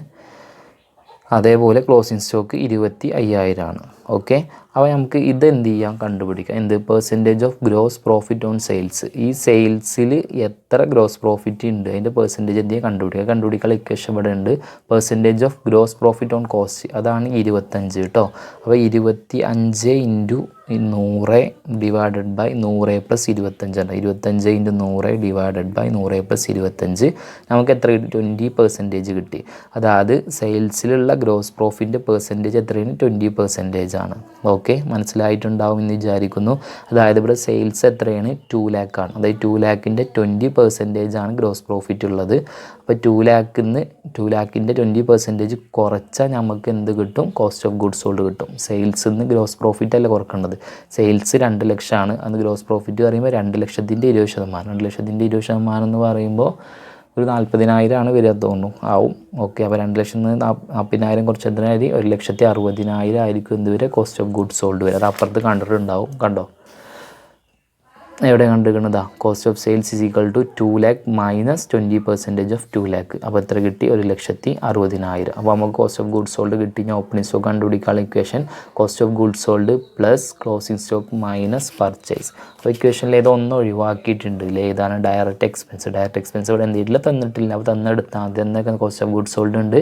അതേപോലെ ക്ലോസിംഗ് സ്റ്റോക്ക് 25,000. ഓക്കെ, അപ്പോൾ നമുക്ക് ഇതെന്ത് ചെയ്യാം, കണ്ടുപിടിക്കാം. എന്ത്, percentage of gross profit on sales. ഈ സെയിൽസിൽ എത്ര ഗ്രോസ് പ്രോഫിറ്റ് ഉണ്ട് അതിൻ്റെ പെർസെൻറ്റേജ് എന്ത് ചെയ്യാം, കണ്ടുപിടിക്കാൻ ഇക്വേഷൻ ഇവിടെ ഉണ്ട്. Percentage of gross profit on cost അതാണ് 25 കേട്ടോ. അപ്പോൾ 25 ഇൻറ്റു 100 ഡിവൈഡഡ് ബൈ 100 പ്ലസ് 25 ആണ്. 25 ഇൻറ്റു 100 ഡിവൈഡഡ് ബൈ 100 പ്ലസ് 25 നമുക്ക് എത്ര കിട്ടി, 20% കിട്ടി. അതായത് സെയിൽസിലുള്ള ഗ്രോസ് പ്രോഫിറ്റിൻ്റെ പെർസെൻറ്റേജ് എത്രയാണ്, 20% ആണ്. ഓക്കെ, മനസ്സിലായിട്ടുണ്ടാവും എന്ന് വിചാരിക്കുന്നു. അതായത് ഇവിടെ സെയിൽസ് എത്രയാണ്, 2 lakh ആണ്. അതായത് 2 lakhൻ്റെ 20% ആണ് ഗ്രോസ് പ്രോഫിറ്റ് ഉള്ളത്. അപ്പോൾ 2 lakhന്ന് 2 lakhൻ്റെ 20% കുറച്ചാൽ നമുക്ക് എന്ത് കിട്ടും, കോസ്റ്റ് ഓഫ് ഗുഡ്സ് സോൾഡ് കിട്ടും. സെയിൽസിൽ നിന്ന് ഗ്രോസ് പ്രോഫിറ്റ് അല്ല കുറക്കേണ്ടത്. സെയിൽസ് 2 ലക്ഷം ആണ്, അത് ഗ്രോസ് പ്രോഫിറ്റ് പറയുമ്പോൾ 2,00,000ൻ്റെ 20%. 2,00,000ൻ്റെ 20% എന്ന് പറയുമ്പോൾ ഒരു 40,000 ആണ് വരിക തോന്നുന്നു, ആവും. ഓക്കെ, അപ്പോൾ 2,00,000 40,000 കുറച്ച് എത്രയായി, 1,60,60,000 ആയിരിക്കും എന്ത് വരെ, കോസ്റ്റ് ഓഫ് ഗുഡ്സ് സോൾഡ് വരെ. അത് അപ്പുറത്ത് കണ്ടിട്ടുണ്ടാവും, കണ്ടോ, എവിടെ കണ്ടിരിക്കുന്നതാ, cost of sales is equal to 2 lakh minus 20% of 2 lakh. അപ്പോൾ എത്ര കിട്ടി, 1,60,60,000. അപ്പോൾ നമുക്ക് കോസ്റ്റ് ഓഫ് ഗുഡ്സ് സോൾഡ് കിട്ടി. ഞാൻ ഓപ്പണിംഗ് സ്റ്റോക്ക് കണ്ടുപിടിക്കാനുള്ള equation cost of goods sold plus closing stock minus purchase. അപ്പോൾ ഇക്വേഷനിൽ ഏതൊന്നും ഒഴിവാക്കിയിട്ടുണ്ട്. ഏതാണ്, ഡയറക്റ്റ് എക്സ്പെൻസ്. ഡയറക്റ്റ് എക്സ്പെൻസ് ഇവിടെ എന്തെങ്കിലും തന്നിട്ടില്ല. അപ്പോൾ തന്നെടുത്താൽ മതി. എന്നൊക്കെ കോസ്റ്റ് ഓഫ് ഗുഡ്സ് സോൾഡ് ഉണ്ട്,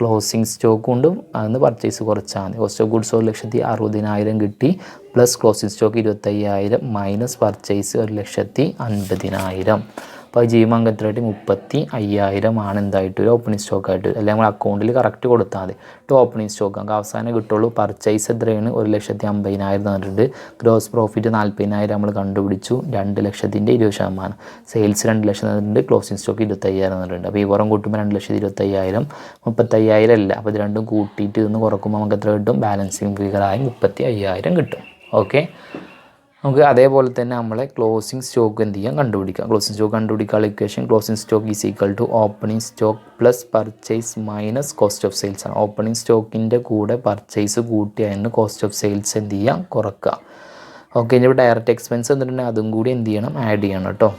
ക്ലോസിംഗ് സ്റ്റോക്ക് ഉണ്ട്, അതൊന്ന് പർച്ചേസ് കുറച്ചാൽ മതി. കോസ്റ്റ് ഓഫ് ഗുഡ്സ് സോൾഡ് 1,60,000 കിട്ടി, plus closing stock 25,000 minus purchase 1,50,000. അപ്പോൾ അത് ചെയ്യുമ്പോൾ നമുക്ക് എത്രയായിട്ട് 35,000 ആണ് എന്തായിട്ട് ഒരു ഓപ്പണിംഗ് സ്റ്റോക്കായിട്ട്. അല്ലെങ്കിൽ നമ്മൾ അക്കൗണ്ടിൽ കറക്റ്റ് കൊടുത്താൽ മതി ടു ഓപ്പണിംഗ് സ്റ്റോക്ക് നമുക്ക് അവസാനം കിട്ടുള്ളൂ. പർച്ചേസ് എത്രയാണ് 1,50,000 തന്നിട്ടുണ്ട്. ഗ്രോസ് പ്രോഫിറ്റ് 40,000 നമ്മൾ കണ്ടുപിടിച്ചു. 2,00,000% സെയിൽസ് 2,00,000 തന്നിട്ടുണ്ട്. ക്ലോസിംഗ് സ്റ്റോക്ക് 25,000 തന്നിട്ടുണ്ട്. അപ്പോൾ ഈ പുറം കൂട്ടുമ്പോൾ 2,25,000 35,000 അല്ല. അപ്പോൾ ഇത് രണ്ടും കൂട്ടിയിട്ട് ഇന്ന് കുറക്കുമ്പോൾ നമുക്ക് എത്ര കിട്ടും? ബാലൻസിങ് ഫിഗറായി 35,000 കിട്ടും. ഓക്കെ, നമുക്ക് അതേപോലെ തന്നെ നമ്മളെ ക്ലോസിംഗ് സ്റ്റോക്ക് എന്ത് ചെയ്യാം? കണ്ടുപിടിക്കാം. ക്ലോസിംഗ് സ്റ്റോക്ക് കണ്ടുപിടിക്കാനുള്ള equation closing stock is equal to opening stock plus purchase minus cost of sales ആണ്. ഓപ്പണിംഗ് സ്റ്റോക്കിൻ്റെ കൂടെ പർച്ചേസ് കൂട്ടിയതിന് കോസ്റ്റ് ഓഫ് സെയിൽസ് എന്ത് ചെയ്യാം? കുറക്കുക. ഓക്കെ, ഇനി ഇപ്പോൾ ഡയറക്റ്റ് എക്സ്പെൻസ് എന്നിട്ടുണ്ടെങ്കിൽ അതും കൂടി എന്ത് ചെയ്യണം? ആഡ് ചെയ്യണം കേട്ടോ.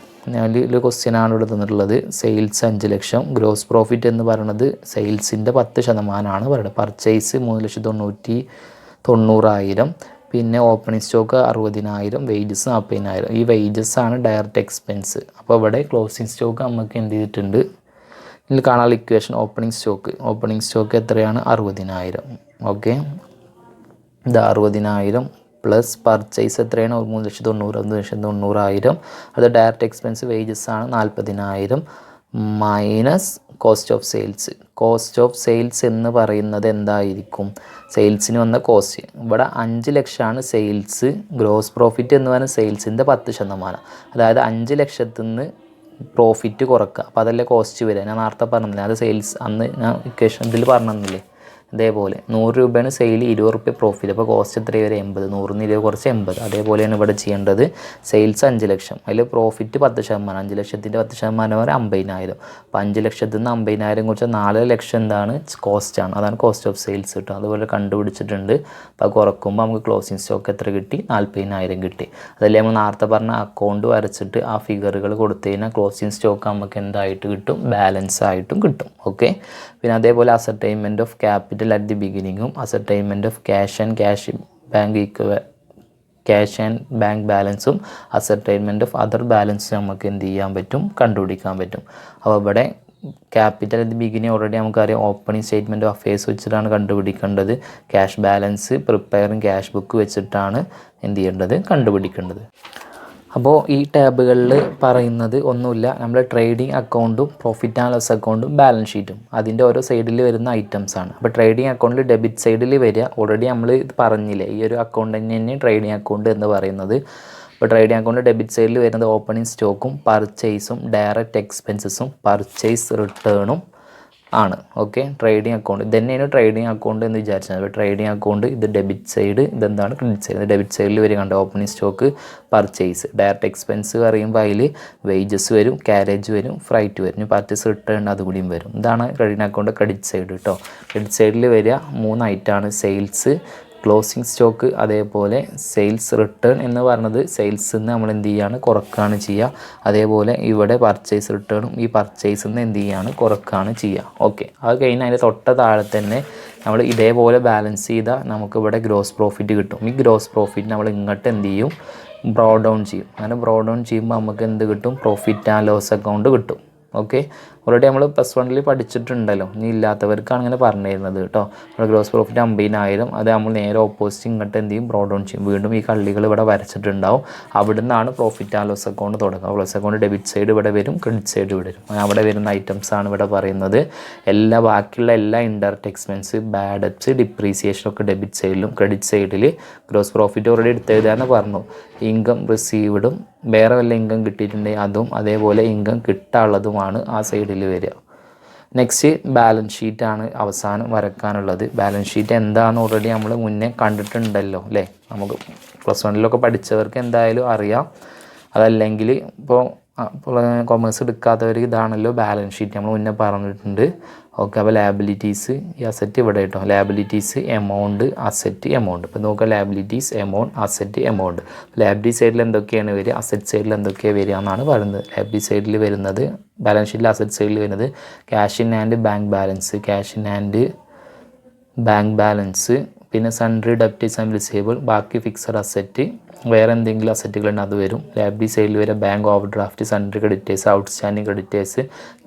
ഒരു ക്വസ്റ്റ്യനാണ് ഇവിടെ തന്നിട്ടുള്ളത്. സെയിൽസ് 5 ലക്ഷം, ഗ്രോസ് പ്രോഫിറ്റ് എന്ന് പറയുന്നത് സെയിൽസിൻ്റെ 10% പറയുന്നത്. പർച്ചേസ് 3,90,000, പിന്നെ ഓപ്പണിംഗ് സ്റ്റോക്ക് 60,000, വേജസ് 40,000. ഈ വേജസ് ആണ് ഡയറക്റ്റ് എക്സ്പെൻസ്. അപ്പോൾ ഇവിടെ ക്ലോസിംഗ് സ്റ്റോക്ക് നമുക്ക് എന്ത് ചെയ്തിട്ടുണ്ട്? ഇതിൽ കാണാനുള്ള ഇക്വേഷൻ ഓപ്പണിംഗ് സ്റ്റോക്ക് എത്രയാണ്? 60,000. ഓക്കെ, ഇത് 60,000 പ്ലസ് പർച്ചേസ് എത്രയാണ്? 3,90,000. അത് ഡയറക്റ്റ് എക്സ്പെൻസ് വേജസ് ആണ് 40,000 മൈനസ് കോസ്റ്റ് ഓഫ് സെയിൽസ് എന്ന് പറയുന്നത് എന്തായിരിക്കും? സെയിൽസിന് വന്ന കോസ്റ്റ് ഇവിടെ 5 ലക്ഷമാണ് സെയിൽസ്. ഗ്രോസ് പ്രോഫിറ്റ് എന്ന് പറയുന്നത് സെയിൽസിൻ്റെ 10%. അതായത് 5 ലക്ഷത്തിൽ നിന്ന് പ്രോഫിറ്റ് കുറക്കുക. അപ്പോൾ അതല്ലേ കോസ്റ്റ് വരിക. ഞാൻ നേരത്തെ പറഞ്ഞില്ലേ, അത് സെയിൽസ് അന്ന് ഞാൻ ഇക്വേഷൻ ഇതിൽ പറഞ്ഞില്ലേ. അതേപോലെ 100 രൂപയാണ് സെയിൽ, 20 റുപ്യ പ്രോഫിറ്റ്. അപ്പോൾ കോസ്റ്റ് എത്ര വരെ? 80. 100 20 കുറച്ച് 80. അതേപോലെയാണ് ഇവിടെ ചെയ്യേണ്ടത്. സെയിൽസ് 5 ലക്ഷം, അതിൽ പ്രോഫിറ്റ് 10%. 5 ലക്ഷത്തിൻ്റെ 10% വരെ 50,000. അപ്പോൾ 5 ലക്ഷത്തിൽ നിന്ന് 50,000 കുറിച്ച് 4 ലക്ഷം എന്താണ്? കോസ്റ്റാണ്. അതാണ് കോസ്റ്റ് ഓഫ് സെയിൽസ് കിട്ടും. അതുപോലെ കണ്ടുപിടിച്ചിട്ടുണ്ട്. അപ്പോൾ കുറക്കുമ്പോൾ നമുക്ക് ക്ലോസിംഗ് സ്റ്റോക്ക് എത്ര കിട്ടി? 40,000 കിട്ടി. അതല്ലേ നമ്മൾ നേരത്തെ പറഞ്ഞ അക്കൗണ്ട് വരച്ചിട്ട് ആ ഫിഗറുകൾ കൊടുത്തു കഴിഞ്ഞാൽ ക്ലോസിംഗ് സ്റ്റോക്ക് നമുക്ക് എന്തായിട്ട് കിട്ടും? ബാലൻസ് ആയിട്ടും കിട്ടും. ഓക്കെ, പിന്നെ അതേപോലെ ascertainment of capital at the ബിഗിനിങ്ങും ascertainment of cash and bank ബാലൻസും അസർടൈൻമെൻറ്റ് ഓഫ് അതർ ബാലൻസ് നമുക്ക് എന്ത് ചെയ്യാൻ പറ്റും? കണ്ടുപിടിക്കാൻ പറ്റും. അപ്പോൾ ഇവിടെ capital at the beginning already നമുക്കറിയാം ഓപ്പണിംഗ് സ്റ്റേറ്റ്മെൻറ്റ് ഓഫ് അഫയേഴ്സ് വെച്ചിട്ടാണ് കണ്ടുപിടിക്കേണ്ടത്. Cash balance preparing cash book വെച്ചിട്ടാണ് എന്ത് ചെയ്യേണ്ടത്? കണ്ടുപിടിക്കേണ്ടത്. അപ്പോൾ ഈ ടാബുകളിൽ പറയുന്നത് ഒന്നുമില്ല, നമ്മൾ ട്രേഡിംഗ് അക്കൗണ്ടും പ്രോഫിറ്റ് ആൻഡ് ലോസ് അക്കൗണ്ടും ബാലൻസ് ഷീറ്റും അതിൻ്റെ ഓരോ സൈഡിൽ വരുന്ന ഐറ്റംസാണ്. അപ്പോൾ ട്രേഡിംഗ് അക്കൗണ്ടിൽ ഡെബിറ്റ് സൈഡിൽ വരിക. ഓൾറെഡി നമ്മൾ ഇത് പറഞ്ഞില്ലേ, ഈ ഒരു അക്കൗണ്ട് തന്നെ ട്രേഡിംഗ് അക്കൗണ്ട് എന്ന് പറയുന്നത്. അപ്പോൾ ട്രേഡിംഗ് അക്കൗണ്ട് ഡെബിറ്റ് സൈഡിൽ വരുന്നത് ഓപ്പണിംഗ് സ്റ്റോക്കും പർച്ചേസും ഡയറക്റ്റ് എക്സ്പെൻസസും പർച്ചേസ് റിട്ടേണും ആണ്. ഓക്കെ, ട്രേഡിംഗ് അക്കൗണ്ട് ഇത് തന്നെയാണ് ട്രേഡിംഗ് അക്കൗണ്ട് എന്ന് വിചാരിച്ചത്. അപ്പോൾ ട്രേഡിംഗ് അക്കൗണ്ട് ഇത് ഡെബിറ്റ് സൈഡ്, ഇതെന്താണ് ക്രെഡിറ്റ് സൈഡ്. ഡെബിറ്റ് സൈഡിൽ വരും കണ്ടോ, opening stock, purchase. Direct expense പറയുമ്പോൾ അതിൽ വേജസ് വരും, കാരേജ് വരും, ഫ്രൈറ്റ് വരും, പർച്ചേസ് റിട്ടേൺ അതുകൂടിയും വരും. ഇതാണ് ട്രേഡിംഗ് അക്കൗണ്ട് ക്രെഡിറ്റ് സൈഡ് കേട്ടോ. ക്രെഡിറ്റ് സൈഡിൽ വരിക 3 ഐറ്റമാണ്: സെയിൽസ്, ക്ലോസിംഗ് സ്റ്റോക്ക്, അതേപോലെ സെയിൽസ് റിട്ടേൺ എന്ന് പറയുന്നത് സെയിൽസിൽ നിന്ന് നമ്മൾ എന്ത് ചെയ്യുകയാണ്? കുറക്കുകയാണ് ചെയ്യുക. അതേപോലെ ഇവിടെ പർച്ചേസ് റിട്ടേണും ഈ പർച്ചേസിൽ നിന്ന് എന്ത് ചെയ്യുകയാണ്? കുറക്കുകയാണ് ചെയ്യുക. ഓക്കെ, അത് കഴിഞ്ഞ് അതിൻ്റെ തൊട്ട താഴെ തന്നെ നമ്മൾ ഇതേപോലെ ബാലൻസ് ചെയ്താൽ നമുക്കിവിടെ ഗ്രോസ് പ്രോഫിറ്റ് കിട്ടും. ഈ ഗ്രോസ് പ്രോഫിറ്റ് നമ്മൾ ഇങ്ങോട്ട് എന്ത് ചെയ്യും? ബ്രോ ഡൗൺ ചെയ്യും. അങ്ങനെ ബ്രോ ഡൗൺ ചെയ്യുമ്പോൾ നമുക്ക് എന്ത് കിട്ടും? പ്രോഫിറ്റ് ആൻഡ് ലോസ് അക്കൗണ്ട് കിട്ടും. ഓക്കെ, ഓൾറെഡി നമ്മൾ +1 പഠിച്ചിട്ടുണ്ടല്ലോ, ഇനി ഇല്ലാത്തവർക്കാണ് ഇങ്ങനെ പറഞ്ഞിരുന്നത് കേട്ടോ. നമ്മുടെ ഗ്രോസ് പ്രോഫിറ്റ് 50,000, അത് നമ്മൾ നേരെ ഓപ്പോസിറ്റ് ഇങ്ങോട്ട് എന്ത് ചെയ്യും? ബ്രോ ഡൗൺ ചെയ്യും. വീണ്ടും ഈ കള്ളികൾ ഇവിടെ വരച്ചിട്ടുണ്ടാവും. അവിടെ നിന്നാണ് പ്രോഫിറ്റ് ആൻഡ് ലോസ് അക്കൗണ്ട് തുടങ്ങുക. ലോസ് അക്കൗണ്ട് ഡെബിറ്റ് സൈഡ് ഇവിടെ വരും, ക്രെഡിറ്റ് സൈഡ് ഇവിടെ വരും. അവിടെ വരുന്ന ഐറ്റംസ് ആണ് ഇവിടെ പറയുന്നത്. ബാക്കിയുള്ള എല്ലാ ഇൻഡയറക്റ്റ് എക്സ്പെൻസ്, ബാഡ് ഡെബ്റ്റ്സ്, ഡിപ്രീസിയേഷൻ ഒക്കെ ഡെബിറ്റ് സൈഡിലും, ക്രെഡിറ്റ് സൈഡിൽ ഗ്രോസ് പ്രോഫിറ്റ് ഓൾറെഡി എടുത്തെഴുതാന്ന് പറഞ്ഞു. ഇൻകം റിസീവ്ഡും വേറെ വല്ല ഇൻകം കിട്ടിയിട്ടുണ്ടെങ്കിൽ അതും, അതേപോലെ ഇൻകം കിട്ടാനുള്ളതുമാണ് ആ സൈഡിൽ വരിക. നെക്സ്റ്റ് ബാലൻസ് ഷീറ്റാണ് അവസാനം വരക്കാനുള്ളത്. ബാലൻസ് ഷീറ്റ് എന്താണെന്ന് ഓൾറെഡി നമ്മൾ മുന്നേ കണ്ടിട്ടുണ്ടല്ലോ അല്ലേ. നമുക്ക് +1 പഠിച്ചവർക്ക് എന്തായാലും അറിയാം. അതല്ലെങ്കിൽ ഇപ്പോൾ കൊമേഴ്സ് എടുക്കാത്തവർക്ക് ഇതാണല്ലോ ബാലൻസ് ഷീറ്റ്, നമ്മൾ മുന്നേ പറഞ്ഞിട്ടുണ്ട്. ഓക്കെ, അപ്പോൾ ലാബിലിറ്റീസ്, ഈ അസറ്റ് ഇവിടെ കേട്ടോ. Liabilities, amount, asset, amount. ഇപ്പോൾ നോക്കുക, liabilities, amount, asset, amount. Liability സൈഡിൽ എന്തൊക്കെയാണ് വരിക, അസറ്റ് സൈഡിൽ എന്തൊക്കെയാണ് വരിക എന്നാണ് പറയുന്നത്. ലാബിലിറ്റി സൈഡിൽ വരുന്നത്, ബാലൻസ് ഷീറ്റിൽ അസറ്റ് സൈഡിൽ വരുന്നത് cash in hand, bank balance, പിന്നെ സൺട്രി ഡെപ്റ്റേഴ്സ് ആൻഡ് റിസീവബിൾ, ബാക്കി ഫിക്സഡ് അസറ്റ്, വേറെ എന്തെങ്കിലും അസറ്റുകളുണ്ട് അത് വരും. ലാബിലിറ്റി സൈഡിൽ വരെ bank over draft, sundry creditors, outstanding creditors,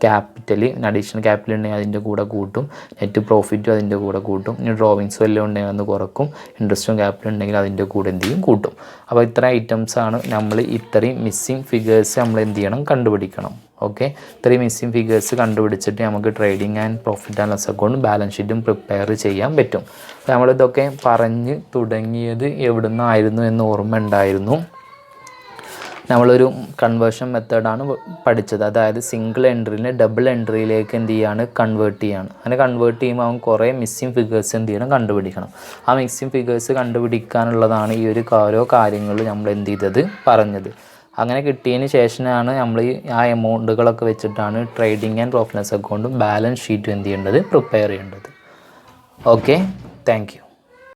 capital, additional capital ഉണ്ടെങ്കിൽ അതിൻ്റെ കൂടെ കൂട്ടും, നെറ്റ് പ്രോഫിറ്റും അതിൻ്റെ കൂടെ കൂട്ടും. ഇനി ഡ്രോവിങ്സും എല്ലാം ഉണ്ടെങ്കിൽ അന്ന് കുറക്കും, ഇൻട്രസ്റ്റും ക്യാപിറ്റൽ ഉണ്ടെങ്കിൽ അതിൻ്റെ കൂടെ എന്ത് ചെയ്യും? കൂട്ടും. അപ്പോൾ ഇത്ര ഐറ്റംസാണ് നമ്മൾ ഇത്രയും മിസ്സിങ് ഫിഗേഴ്സ് നമ്മൾ എന്ത് ചെയ്യണം? കണ്ടുപിടിക്കണം. ഓക്കെ, 3 മിസ്സിംഗ് ഫിഗേഴ്സ് കണ്ടുപിടിച്ചിട്ട് നമുക്ക് trading and profit and loss അക്കൗണ്ടും ബാലൻസ് ഷീറ്റും പ്രിപ്പയർ ചെയ്യാൻ പറ്റും. അപ്പോൾ നമ്മളിതൊക്കെ പറഞ്ഞ് തുടങ്ങിയത് എവിടെ നിന്നായിരുന്നു എന്ന് ഓർമ്മ ഉണ്ടായിരുന്നു. നമ്മളൊരു കൺവേർഷൻ മെത്തേഡാണ് പഠിച്ചത്. അതായത് സിംഗിൾ എൻട്രീനെ ഡബിൾ എൻട്രിയിലേക്ക് എന്ത് ചെയ്യാണ്, കൺവേർട്ട് ചെയ്യാണ്. അങ്ങനെ കൺവേർട്ട് ചെയ്യുമ്പോൾ അവൻ കുറേ മിസ്സിംഗ് ഫിഗേഴ്സ് എന്ത് ചെയ്യണം, കണ്ടുപിടിക്കണം. ആ മിസ്സിംഗ് ഫിഗേഴ്സ് കണ്ടുപിടിക്കാനുള്ളതാണ് ഈ ഒരു ഓരോ കാര്യങ്ങൾ നമ്മൾ എന്ത് ചെയ്തത്, പറഞ്ഞത്. അങ്ങനെ കിട്ടിയതിന് ശേഷമാണ് നമ്മൾ ആ എമൗണ്ടുകളൊക്കെ വെച്ചിട്ടാണ് trading and profit and loss അക്കൗണ്ടും ബാലൻസ് ഷീറ്റും എന്ത് ചെയ്യേണ്ടത്, പ്രിപ്പയർ ചെയ്യേണ്ടത്. Okay, thank U.